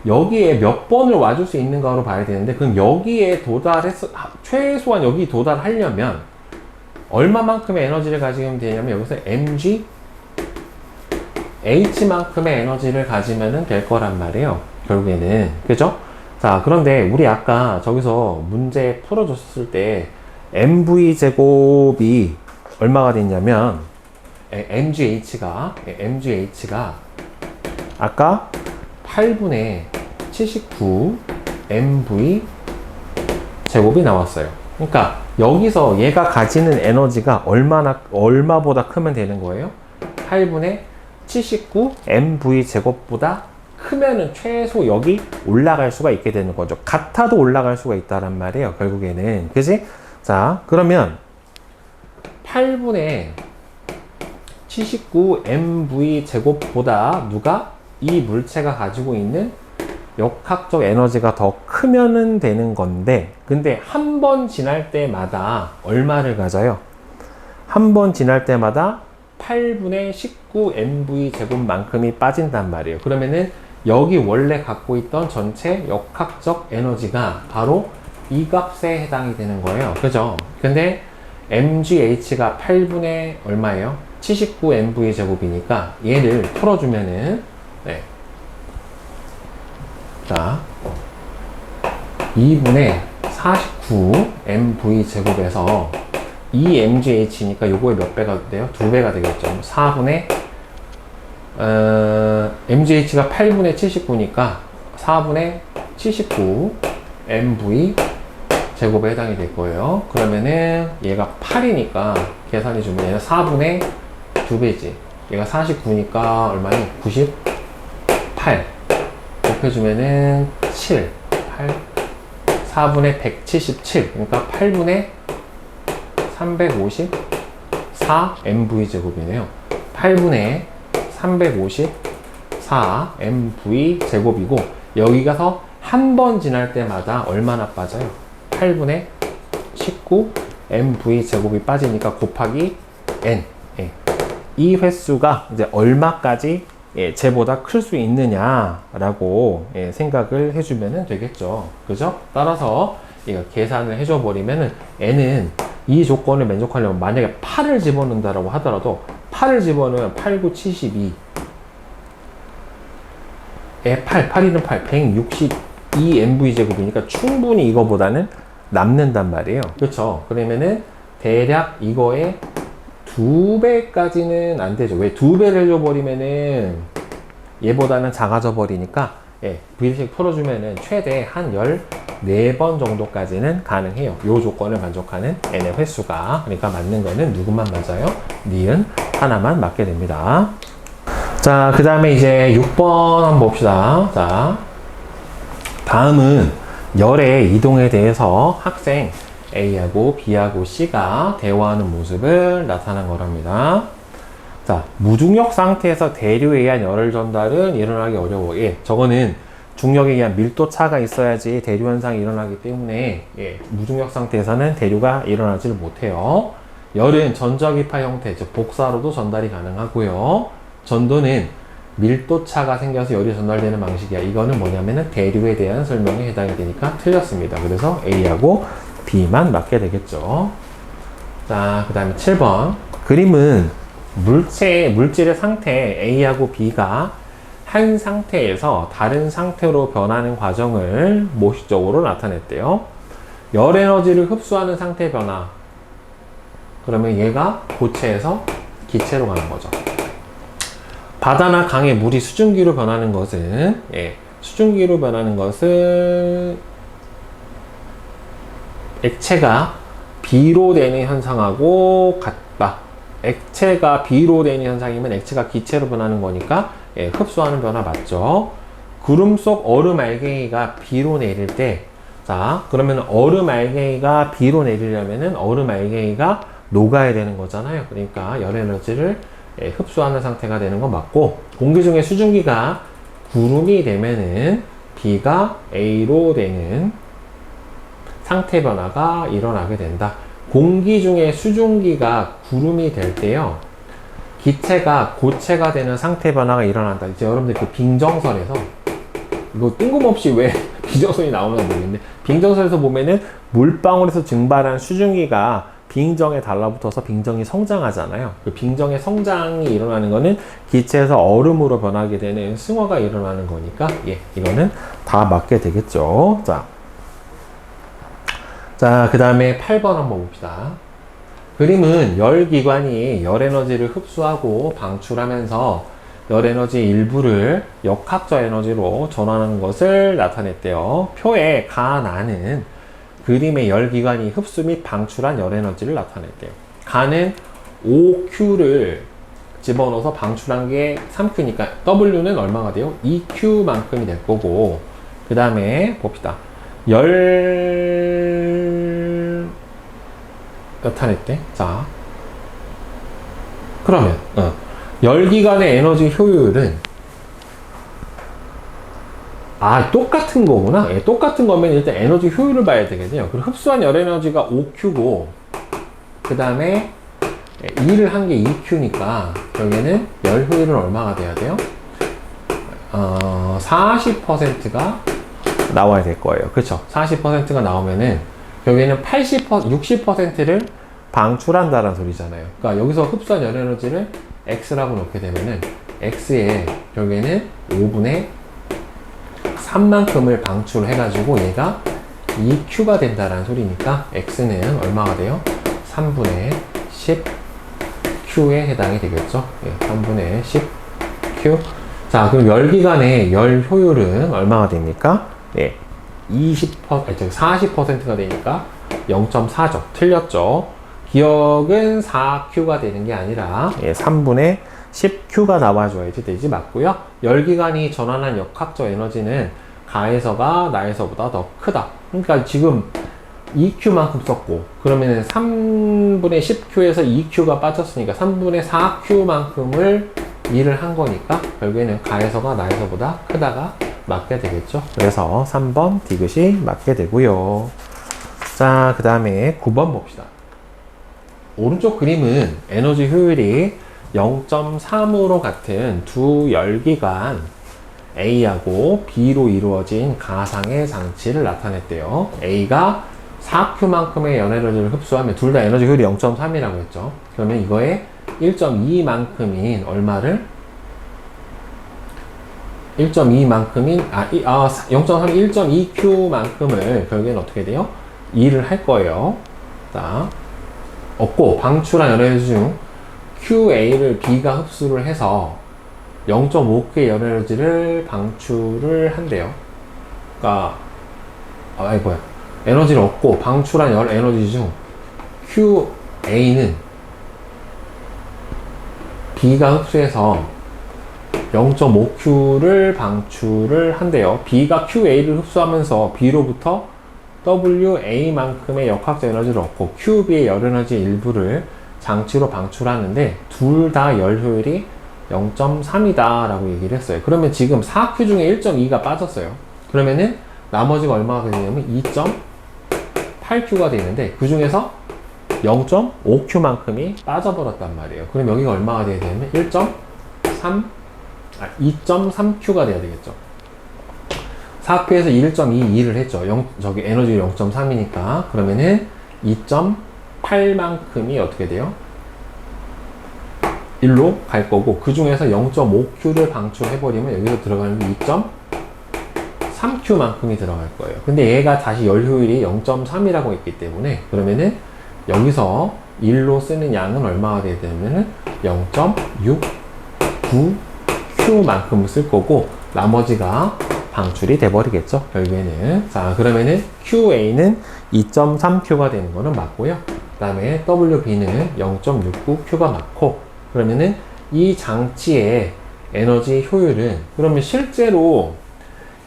여기에 몇 번을 와줄 수 있는가로 봐야 되는데 그럼 여기에 도달해서 최소한 여기 도달하려면 얼마만큼의 에너지를 가지면 되냐면 여기서 mg h만큼의 에너지를 가지면 될 거란 말이에요. 결국에는. 그죠? 자, 그런데 우리 아까 저기서 문제 풀어줬을 때 mv 제곱이 얼마가 됐냐면 mgh가 아까 8분의 79 mv 제곱이 나왔어요. 그러니까 여기서 얘가 가지는 에너지가 얼마보다 크면 되는 거예요? 8분의 79 mv 제곱보다 크면은 최소 여기 올라갈 수가 있게 되는 거죠. 같아도 올라갈 수가 있다란 말이에요. 결국에는. 그지? 자, 그러면 8분의 79 mv 제곱보다 누가? 이 물체가 가지고 있는 역학적 에너지가 더 크면은 되는 건데 근데 한 번 지날 때마다 얼마를 가져요? 한 번 지날 때마다 8분의 19 mv 제곱만큼이 빠진단 말이에요. 그러면은 여기 원래 갖고 있던 전체 역학적 에너지가 바로 이 값에 해당이 되는 거예요. 그죠? 근데 mgh가 8분의 얼마예요? 79 mv 제곱이니까 얘를 풀어주면은 네. 자, 2분의 49 mv 제곱에서 2mgh니까 요거의 몇 배가 돼요? 2배가 되겠죠. 4분의 mgh가 8분의 79니까 4분의 79 mv 제곱에 해당이 될 거예요. 그러면은 얘가 8이니까 계산해 주면 얘는 4분의 2배지. 얘가 49니까 얼마니? 98 곱해주면은 7 8 4분의 177 그러니까 8분의 354 mv 제곱이네요. 8분의 354 mv 제곱이고 여기 가서 한 번 지날 때마다 얼마나 빠져요? 8분의 19 mv 제곱이 빠지니까 곱하기 n. 예. 이 횟수가 이제 얼마까지 쟤보다 클 수 있느냐라고 생각을 해주면 되겠죠. 그죠? 따라서 이거 계산을 해줘 버리면은 n은 이 조건을 만족하려면 만약에 8을 집어넣는다라고 하더라도 8을 집어넣으면 8, 9, 72 8이는 8, 162 mv 제곱이니까 충분히 이거보다는 남는단 말이에요. 그렇죠? 그러면은 대략 이거의 2배까지는 안 되죠. 왜 2배를 해줘버리면은 얘보다는 작아져 버리니까 V식 풀어주면은 최대 한 14번 정도까지는 가능해요. 이 조건을 만족하는 n의 횟수가. 그러니까 맞는 거는 누구만 맞아요? 니은 하나만 맞게 됩니다. 자, 그 다음에 이제 6번 한번 봅시다. 자, 다음은 열의 이동에 대해서 학생 A하고 B하고 C가 대화하는 모습을 나타난 거랍니다. 자, 무중력 상태에서 대류에 의한 열을 전달은 일어나기 어려워. 저거는 중력에 의한 밀도 차가 있어야지 대류 현상이 일어나기 때문에 무중력 상태에서는 대류가 일어나지를 못해요. 열은 전자기파 형태, 즉 복사로도 전달이 가능하고요. 전도는 밀도 차가 생겨서 열이 전달되는 방식이야. 이거는 뭐냐면은 대류에 대한 설명에 해당이 되니까 틀렸습니다. 그래서 A하고 B만 맞게 되겠죠. 자, 그 다음에 7번. 그림은 물질의 상태 A하고 B가 한 상태에서 다른 상태로 변하는 과정을 모식적으로 나타냈대요. 열 에너지를 흡수하는 상태 변화. 그러면 얘가 고체에서 기체로 가는 거죠. 바다나 강의 물이 수증기로 변하는 것은, 수증기로 변하는 것은 액체가 비로 되는 현상하고 같다. 액체가 비로 되는 현상이면 액체가 기체로 변하는 거니까 흡수하는 변화 맞죠? 구름 속 얼음 알갱이가 비로 내릴 때, 자, 그러면 얼음 알갱이가 비로 내리려면은 얼음 알갱이가 녹아야 되는 거잖아요. 그러니까 열 에너지를 흡수하는 상태가 되는 건 맞고, 공기 중에 수증기가 구름이 되면은 B가 A로 되는 상태 변화가 일어나게 된다. 공기 중에 수증기가 구름이 될 때요, 기체가 고체가 되는 상태 변화가 일어난다. 이제 여러분들 그 빙정설에서, 이거 뜬금없이 왜 빙정설이 나오나 모르겠는데, 빙정설에서 보면은 물방울에서 증발한 수증기가 빙정에 달라붙어서 빙정이 성장하잖아요. 그 빙정의 성장이 일어나는 거는 기체에서 얼음으로 변하게 되는 승화가 일어나는 거니까, 이거는 다 맞게 되겠죠. 자, 그 다음에 8번 한번 봅시다. 그림은 열기관이 열에너지를 흡수하고 방출하면서 열에너지 일부를 역학적 에너지로 전환하는 것을 나타냈대요. 표에 가나는 그림의 열기관이 흡수 및 방출한 열에너지를 나타냈대요. 가는 5Q를 집어넣어서 방출한 게 3Q니까 W는 얼마가 돼요? 2Q만큼이 될 거고, 그 다음에 봅시다. 나타냈대. 자, 그러면 열기관의 에너지 효율은 똑같은 거구나. 똑같은 거면 일단 에너지 효율을 봐야 되겠네요. 그리고 흡수한 열 에너지가 5Q고, 그 다음에 일을 한 게 2Q니까 여기에는 열 효율은 얼마가 돼야 돼요? 40%가 나와야 될 거예요. 그렇죠? 40%가 나오면은 여기에는 60%를 방출한다는 소리잖아요. 그러니까 여기서 흡수한 열 에너지를 X라고 놓게 되면은 X에 여기에는 5분의 3만큼을 방출해가지고 얘가 2Q가 된다라는 소리니까 X는 얼마가 돼요? 3분의 10Q에 해당이 되겠죠. 예, 3분의 10Q. 자, 그럼 열기관의 열 효율은 얼마가 됩니까? 예, 40%가 되니까 0.4죠. 틀렸죠. 기억은 4Q가 되는 게 아니라 3분의 10Q가 나와줘야지 되지 맞고요. 열기관이 전환한 역학적 에너지는 가에서가 나에서보다 더 크다. 그러니까 지금 2Q만큼 썼고 그러면 3분의 10Q에서 2Q가 빠졌으니까 3분의 4Q만큼을 일을 한 거니까 결국에는 가에서가 나에서보다 크다가 맞게 되겠죠. 그래서 3번 디귿이 맞게 되고요. 자, 그 다음에 9번 봅시다. 오른쪽 그림은 에너지 효율이 0.3으로 같은 두 열기관 A하고 B로 이루어진 가상의 장치를 나타냈대요. A가 4Q만큼의 연에너지를 흡수하면 둘 다 에너지 효율이 0.3이라고 했죠. 그러면 이거에 1.2만큼인 얼마를 0.3이 1.2Q만큼을 결국엔 어떻게 돼요? 일을 할 거예요. 자, 없고 방출한 연에너지 중 QA를 B가 흡수를 해서 0.5K의 연에너지를 방출을 한대요. 그러니까 에너지를 얻고 방출한 열 에너지 중 QA는 B가 흡수해서 0.5Q를 방출을 한대요. B가 QA를 흡수하면서 B로부터 WA만큼의 역학적 에너지를 얻고 QB의 열 에너지 일부를 장치로 방출하는데 둘 다 열 효율이 0.3이다 라고 얘기를 했어요. 그러면 지금 4Q 중에 1.2가 빠졌어요. 그러면은 나머지가 얼마가 되냐면 2.8Q가 되는데 그 중에서 0.5Q만큼이 빠져버렸단 말이에요. 그럼 여기가 얼마가 돼야 되냐면 2.3Q가 돼야 되겠죠. 4Q에서 1.22를 했죠. 에너지 0.3이니까. 그러면은 2.8만큼이 어떻게 돼요? 1로 갈 거고, 그 중에서 0.5Q를 방출해버리면 여기서 들어가는 게 2.3Q만큼이 들어갈 거예요. 근데 얘가 다시 열 효율이 0.3이라고 했기 때문에, 그러면은 여기서 1로 쓰는 양은 얼마가 돼야 되냐면은 0.69Q만큼을 쓸 거고, 나머지가 방출이 돼버리겠죠, 결국에는. 자, 그러면은 QA는 2.3Q가 되는 거는 맞고요. 그 다음에 WB는 0.69Q가 맞고, 그러면은 이 장치의 에너지 효율은, 그러면 실제로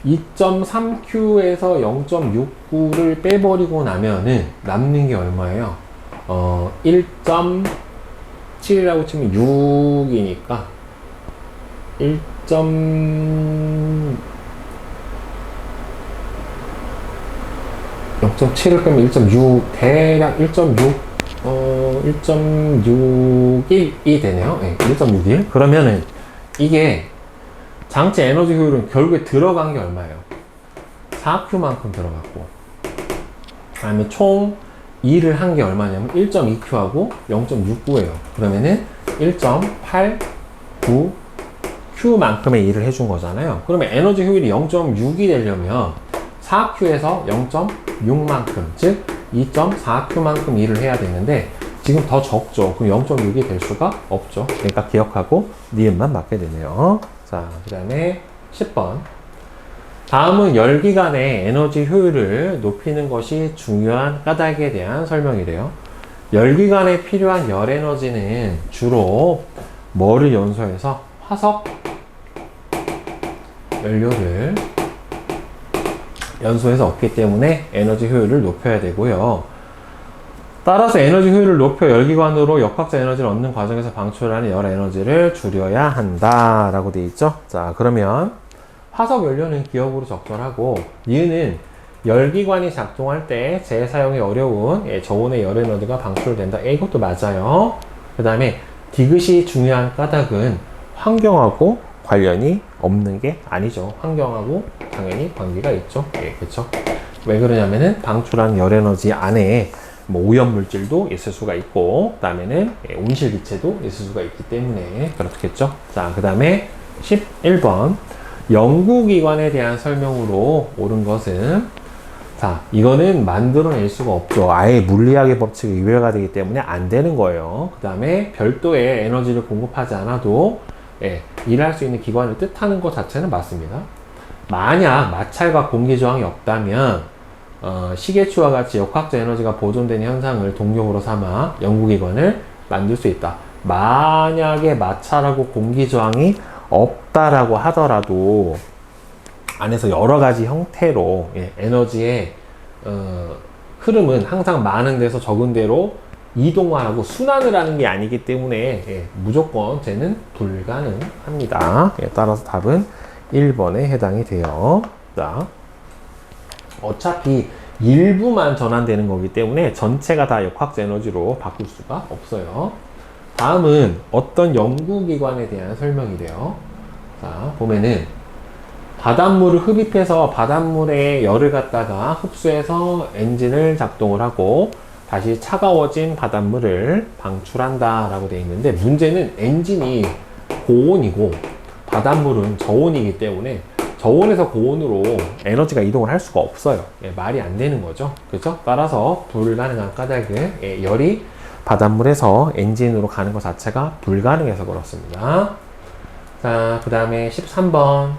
2.3Q에서 0.69를 빼버리고 나면은 남는 게 얼마예요? 1.7이라고 치면 6이니까 0.7을 빼면 1.6, 대략 1.61이 되네요. 네, 1.61. 그러면은 이게 장치 에너지 효율은 결국에 들어간 게 얼마예요? 4Q만큼 들어갔고, 그다음에 총 일을 한 게 얼마냐면 1.2Q하고 0.69예요. 그러면은 1.89Q만큼의 일을 해준 거잖아요. 그러면 에너지 효율이 0.6이 되려면 4Q에서 0.6만큼, 즉 2.4Q만큼 일을 해야 되는데 지금 더 적죠. 그럼 0.6이 될 수가 없죠. 그러니까 기억하고 니은만 맞게 되네요. 자, 그 다음에 10번. 다음은 열기관의 에너지 효율을 높이는 것이 중요한 까닭에 대한 설명이래요. 열기관에 필요한 열 에너지는 주로 뭐를 연소해서 화석 연료를 연소해서 얻기 때문에 에너지 효율을 높여야 되고요. 따라서 에너지 효율을 높여 열기관으로 역학적 에너지를 얻는 과정에서 방출하는 열 에너지를 줄여야 한다 라고 되어 있죠. 자, 그러면 화석 연료는 기억으로 적절하고, 니은은 열기관이 작동할 때 재사용이 어려운 저온의 열 에너지가 방출된다. 이것도 맞아요. 그 다음에 디귿이 중요한 까닭은 환경하고 관련이 없는 게 아니죠. 환경하고 당연히 관계가 있죠. 예, 그렇죠. 왜 그러냐면은 방출한 열 에너지 안에 뭐 오염물질도 있을 수가 있고, 그 다음에는 온실기체도 있을 수가 있기 때문에 그렇겠죠. 자, 그 다음에 11번. 연구기관에 대한 설명으로 옳은 것은, 자, 이거는 만들어낼 수가 없죠. 아예 물리학의 법칙이 위배가 되기 때문에 안 되는 거예요. 그 다음에 별도의 에너지를 공급하지 않아도 일할 수 있는 기관을 뜻하는 것 자체는 맞습니다. 만약 마찰과 공기저항이 없다면 시계추와 같이 역학적 에너지가 보존되는 현상을 동력으로 삼아 연구기관을 만들 수 있다. 만약에 마찰하고 공기저항이 없다라고 하더라도 안에서 여러 가지 형태로 에너지의 흐름은 항상 많은 데서 적은 데로 이동만 하고 순환을 하는 게 아니기 때문에 무조건 쟤는 불가능합니다. 따라서 답은 1번에 해당이 돼요. 자, 어차피 일부만 전환되는 거기 때문에 전체가 다 역학적 에너지로 바꿀 수가 없어요. 다음은 어떤 연구기관에 대한 설명이 돼요. 자, 보면은 바닷물을 흡입해서 바닷물에 열을 갖다가 흡수해서 엔진을 작동을 하고 다시 차가워진 바닷물을 방출한다 라고 되어 있는데, 문제는 엔진이 고온이고 바닷물은 저온이기 때문에 저온에서 고온으로 에너지가 이동을 할 수가 없어요. 말이 안 되는 거죠. 그렇죠? 따라서 불가능한 까닭은 열이 바닷물에서 엔진으로 가는 것 자체가 불가능해서 그렇습니다. 자, 그 다음에 13번.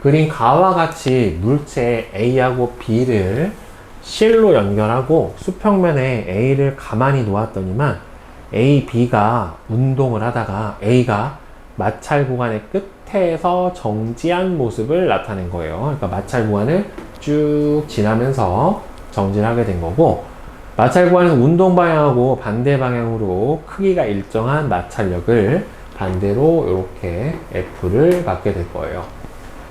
그린 가와 같이 물체 A하고 B를 실로 연결하고 수평면에 A를 가만히 놓았더니만 A, B가 운동을 하다가 A가 마찰 구간의 끝에서 정지한 모습을 나타낸 거예요. 그러니까 마찰 구간을 쭉 지나면서 정지를 하게 된 거고, 마찰 구간에서 운동 방향하고 반대 방향으로 크기가 일정한 마찰력을 반대로 이렇게 F를 받게 될 거예요.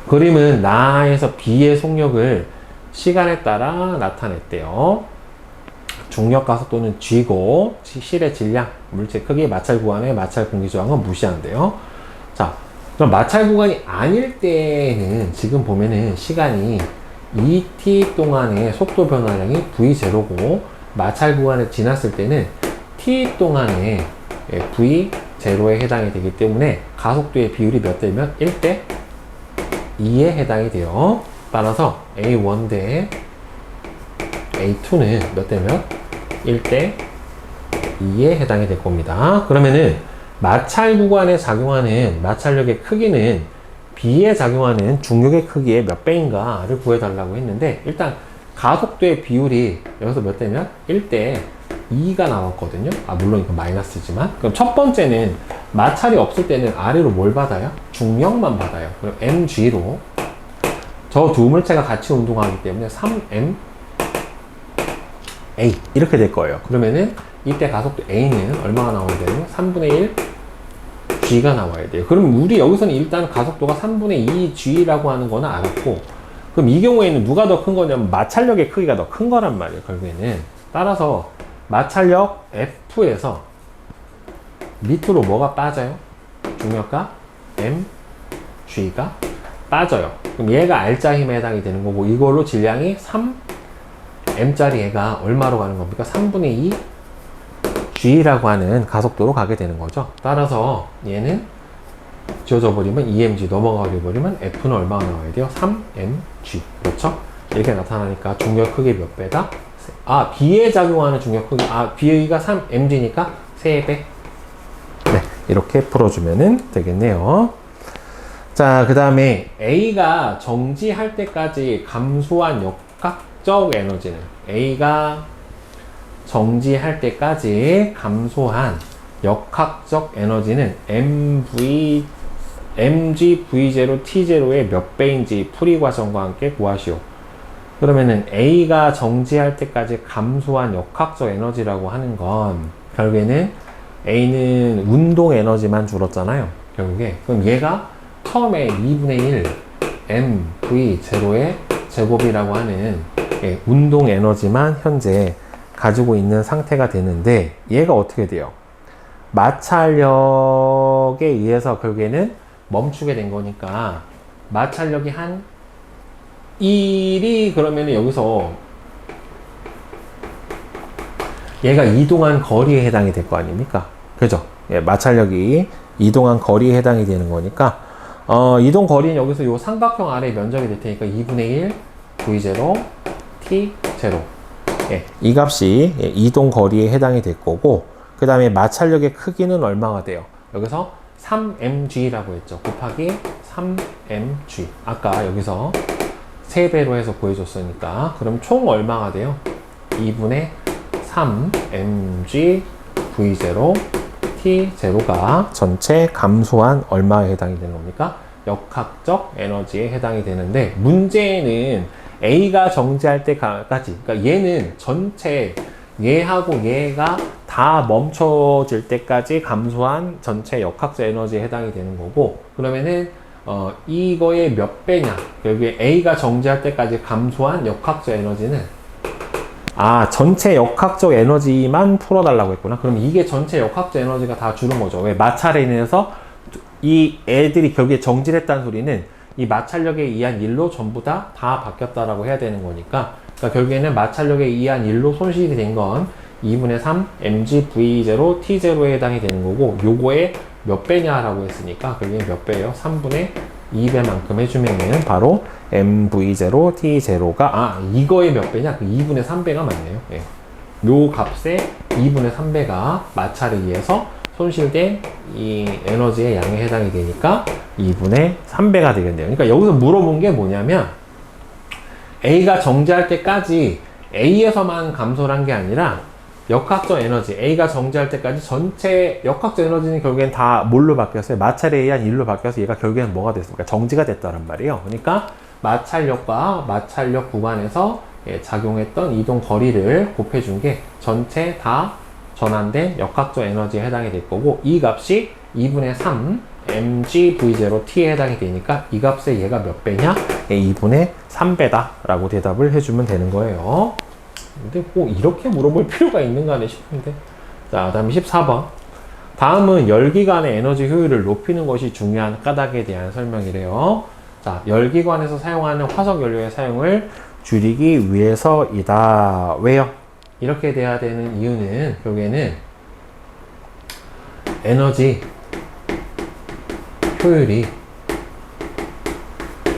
그림은 나에서 B의 속력을 시간에 따라 나타냈대요. 중력 가속도는 G고 실의 질량, 물체 크기, 마찰 구간의 마찰 공기 저항은 무시한대요. 자, 그럼 마찰 구간이 아닐 때는 지금 보면은 시간이 2t 동안의 속도 변화량이 v0고, 마찰 구간을 지났을 때는 t 동안의 v0에 해당이 되기 때문에 가속도의 비율이 몇 대면 1대 2에 해당이 돼요. 따라서 A1 대 A2는 몇 대 몇? 1대 2에 해당이 될 겁니다. 그러면은 마찰 구간에 작용하는 마찰력의 크기는 B에 작용하는 중력의 크기의 몇 배인가를 구해달라고 했는데, 일단 가속도의 비율이 여기서 몇 대면 1대 2가 나왔거든요. 물론 이건 마이너스지만. 그럼 첫 번째는 마찰이 없을 때는 아래로 뭘 받아요? 중력만 받아요. 그럼 mg로 저 두 물체가 같이 운동하기 때문에 3m A 이렇게 될 거예요. 그러면은 이때 가속도 A는 얼마가 나와야 되냐면 3분의 1 G가 나와야 돼요. 그럼 우리 여기서는 일단 가속도가 3분의 2 G라고 하는 거는 알았고, 그럼 이 경우에는 누가 더 큰 거냐면 마찰력의 크기가 더 큰 거란 말이에요, 결국에는. 따라서 마찰력 F에서 밑으로 뭐가 빠져요? 중력가 mg가 빠져요. 그럼 얘가 R자 힘에 해당이 되는 거고, 이걸로 질량이 3m짜리 얘가 얼마로 가는 겁니까? 3분의 2 g라고 하는 가속도로 가게 되는 거죠. 따라서 얘는 지워져 버리면 2mg 넘어가게 버리면 F는 얼마가 나와야 돼요? 3mg. 그렇죠? 이렇게 나타나니까 중력 크기 몇 배다? B에 작용하는 중력 크기, B가 3mg니까 3배. 네, 이렇게 풀어주면 되겠네요. 자, 그 다음에 A가 정지할 때까지 감소한 역학적 에너지는, A가 정지할 때까지 감소한 역학적 에너지는 mg v0 t0의 몇 배인지 풀이 과정과 함께 구하시오. 그러면은 A가 정지할 때까지 감소한 역학적 에너지라고 하는 건, 결국에는 A는 운동 에너지만 줄었잖아요, 결국에. 그럼 얘가 처음에 2분의 1 mv0의 제곱이라고 하는 운동 에너지만 현재 가지고 있는 상태가 되는데, 얘가 어떻게 돼요? 마찰력에 의해서 결국에는 멈추게 된 거니까, 마찰력이 한 1이 그러면 여기서 얘가 이동한 거리에 해당이 될 거 아닙니까? 그죠? 마찰력이 이동한 거리에 해당이 되는 거니까 이동 거리는 여기서 요 삼각형 아래 면적이 될 테니까 2분의 1 V0 T0. 예, 이 값이 이동 거리에 해당이 될 거고, 그 다음에 마찰력의 크기는 얼마가 돼요? 여기서 3mg라고 했죠. 곱하기 3mg. 아까 여기서 3배로 해서 보여줬으니까. 그럼 총 얼마가 돼요? 2분의 3mg V0 T0가 전체 감소한 얼마에 해당이 되는 겁니까? 역학적 에너지에 해당이 되는데, 문제는 A가 정지할 때까지, 그러니까 얘는 전체, 얘하고 얘가 다 멈춰질 때까지 감소한 전체 역학적 에너지에 해당이 되는 거고, 그러면은 이거의 몇 배냐, 여기 A가 정지할 때까지 감소한 역학적 에너지는, 전체 역학적 에너지만 풀어달라고 했구나. 그럼 이게 전체 역학적 에너지가 다 주는 거죠. 왜? 마찰에 인해서 이 애들이 결국에 정지를 했다는 소리는 이 마찰력에 의한 일로 전부 다 바뀌었다라고 해야 되는 거니까, 그러니까 결국에는 마찰력에 의한 일로 손실이 된 건 2분의 3 mg v0 t0에 해당이 되는 거고, 요거의 몇 배냐라고 했으니까 결국엔 몇 배예요? 3분의 2배만큼 해주면은 바로 mv0 t0가 이거의 몇 배냐? 그 2분의 3배가 맞네요. 예. 요 값의 2분의 3배가 마찰에 의해서 손실된 이 에너지의 양에 해당이 되니까 2분의 3배가 되겠네요. 그러니까 여기서 물어본 게 뭐냐면, A가 정지할 때까지 A에서만 감소를 한 게 아니라 역학적 에너지, A가 정지할 때까지 전체 역학적 에너지는 결국엔 다 뭘로 바뀌었어요? 마찰에 의한 일로 바뀌어서 얘가 결국엔 뭐가 됐습니까? 정지가 됐다는 말이에요. 그러니까 마찰력과 마찰력 구간에서 작용했던 이동 거리를 곱해준 게 전체 다 전환된 역학적 에너지에 해당이 될 거고, 이 값이 2분의 3 mg v0t에 해당이 되니까 이 값의 얘가 몇 배냐? 2분의 3배다 라고 대답을 해주면 되는 거예요. 근데 꼭 이렇게 물어볼 필요가 있는가 싶은데. 자, 다음에 14번. 다음은 열기관의 에너지 효율을 높이는 것이 중요한 까닭에 대한 설명이래요. 자, 열기관에서 사용하는 화석 연료의 사용을 줄이기 위해서이다. 왜요? 이렇게 돼야 되는 이유는 결국에는 에너지 효율이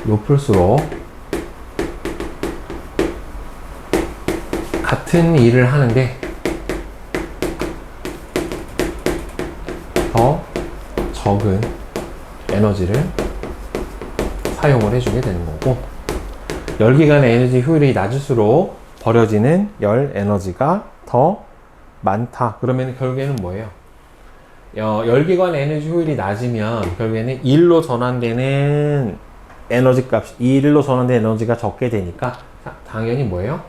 높을수록 같은 일을 하는데 더 적은 에너지를 사용을 해주게 되는 거고, 열기관의 에너지 효율이 낮을수록 버려지는 열 에너지가 더 많다. 그러면 결국에는 뭐예요? 열기관의 에너지 효율이 낮으면 결국에는 1로 전환되는 에너지 값이, 1로 전환된 에너지가 적게 되니까 당연히 뭐예요?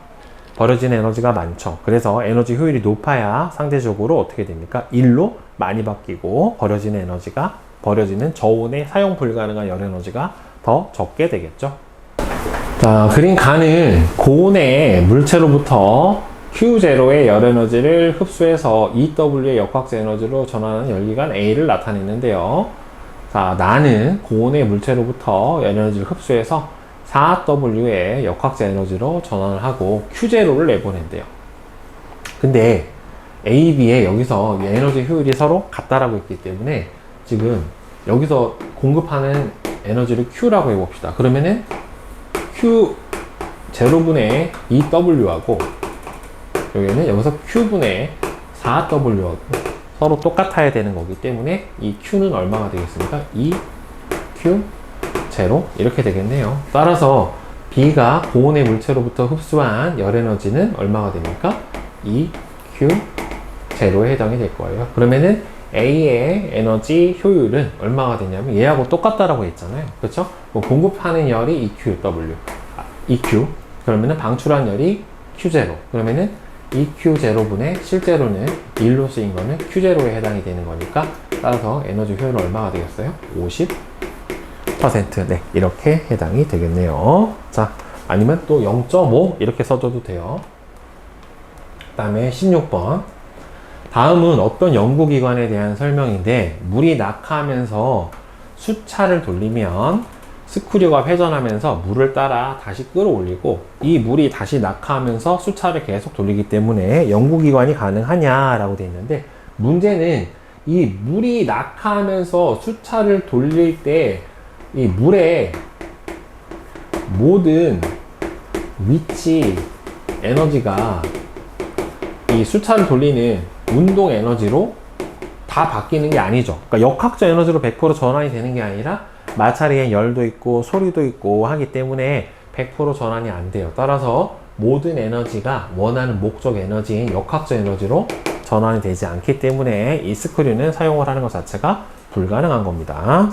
버려지는 에너지가 많죠. 그래서 에너지 효율이 높아야 상대적으로 어떻게 됩니까? 1로 많이 바뀌고 버려지는 에너지가, 버려지는 저온의 사용 불가능한 열 에너지가 더 적게 되겠죠. 자, 그린 간은 고온의 물체로부터 Q0의 열 에너지를 흡수해서 EW의 역학적 에너지로 전환하는 열기관 A를 나타냈는데요. 자, 나는 고온의 물체로부터 열 에너지를 흡수해서 4W의 역학적 에너지로 전환을 하고 Q0를 내보낸대요. 근데 A, B에 여기서 에너지 효율이 서로 같다라고 했기 때문에 지금 여기서 공급하는 에너지를 Q라고 해봅시다. 그러면은 Q0분의 EW하고 여기는 여기서 Q분의 4W하고 서로 똑같아야 되는 거기 때문에 이 Q는 얼마가 되겠습니까? 2Q0 이렇게 되겠네요. 따라서 B가 고온의 물체로부터 흡수한 열 에너지는 얼마가 됩니까? 2Q0에 해당이 될 거예요. 그러면은 A의 에너지 효율은 얼마가 되냐면 얘하고 똑같다라고 했잖아요. 그렇죠? 공급하는 열이 EQ. 그러면은 방출한 열이 Q0. 그러면은 EQ0분의 실제로는 1로 쓰인 거는 Q0에 해당이 되는 거니까, 따라서 에너지 효율은 얼마가 되겠어요? 50%. 네, 이렇게 해당이 되겠네요. 자, 아니면 또 0.5 이렇게 써줘도 돼요. 그 다음에 16번. 다음은 어떤 연구기관에 대한 설명인데, 물이 낙하하면서 수차를 돌리면 스크류가 회전하면서 물을 따라 다시 끌어올리고, 이 물이 다시 낙하하면서 수차를 계속 돌리기 때문에 연구기관이 가능하냐라고 되어 있는데, 문제는 이 물이 낙하하면서 수차를 돌릴 때 이 물의 모든 위치 에너지가 이 수차를 돌리는 운동 에너지로 다 바뀌는 게 아니죠. 그러니까 역학적 에너지로 100% 전환이 되는 게 아니라 마찰에 열도 있고 소리도 있고 하기 때문에 100% 전환이 안 돼요. 따라서 모든 에너지가 원하는 목적 에너지인 역학적 에너지로 전환이 되지 않기 때문에 이 스크류는 사용을 하는 것 자체가 불가능한 겁니다.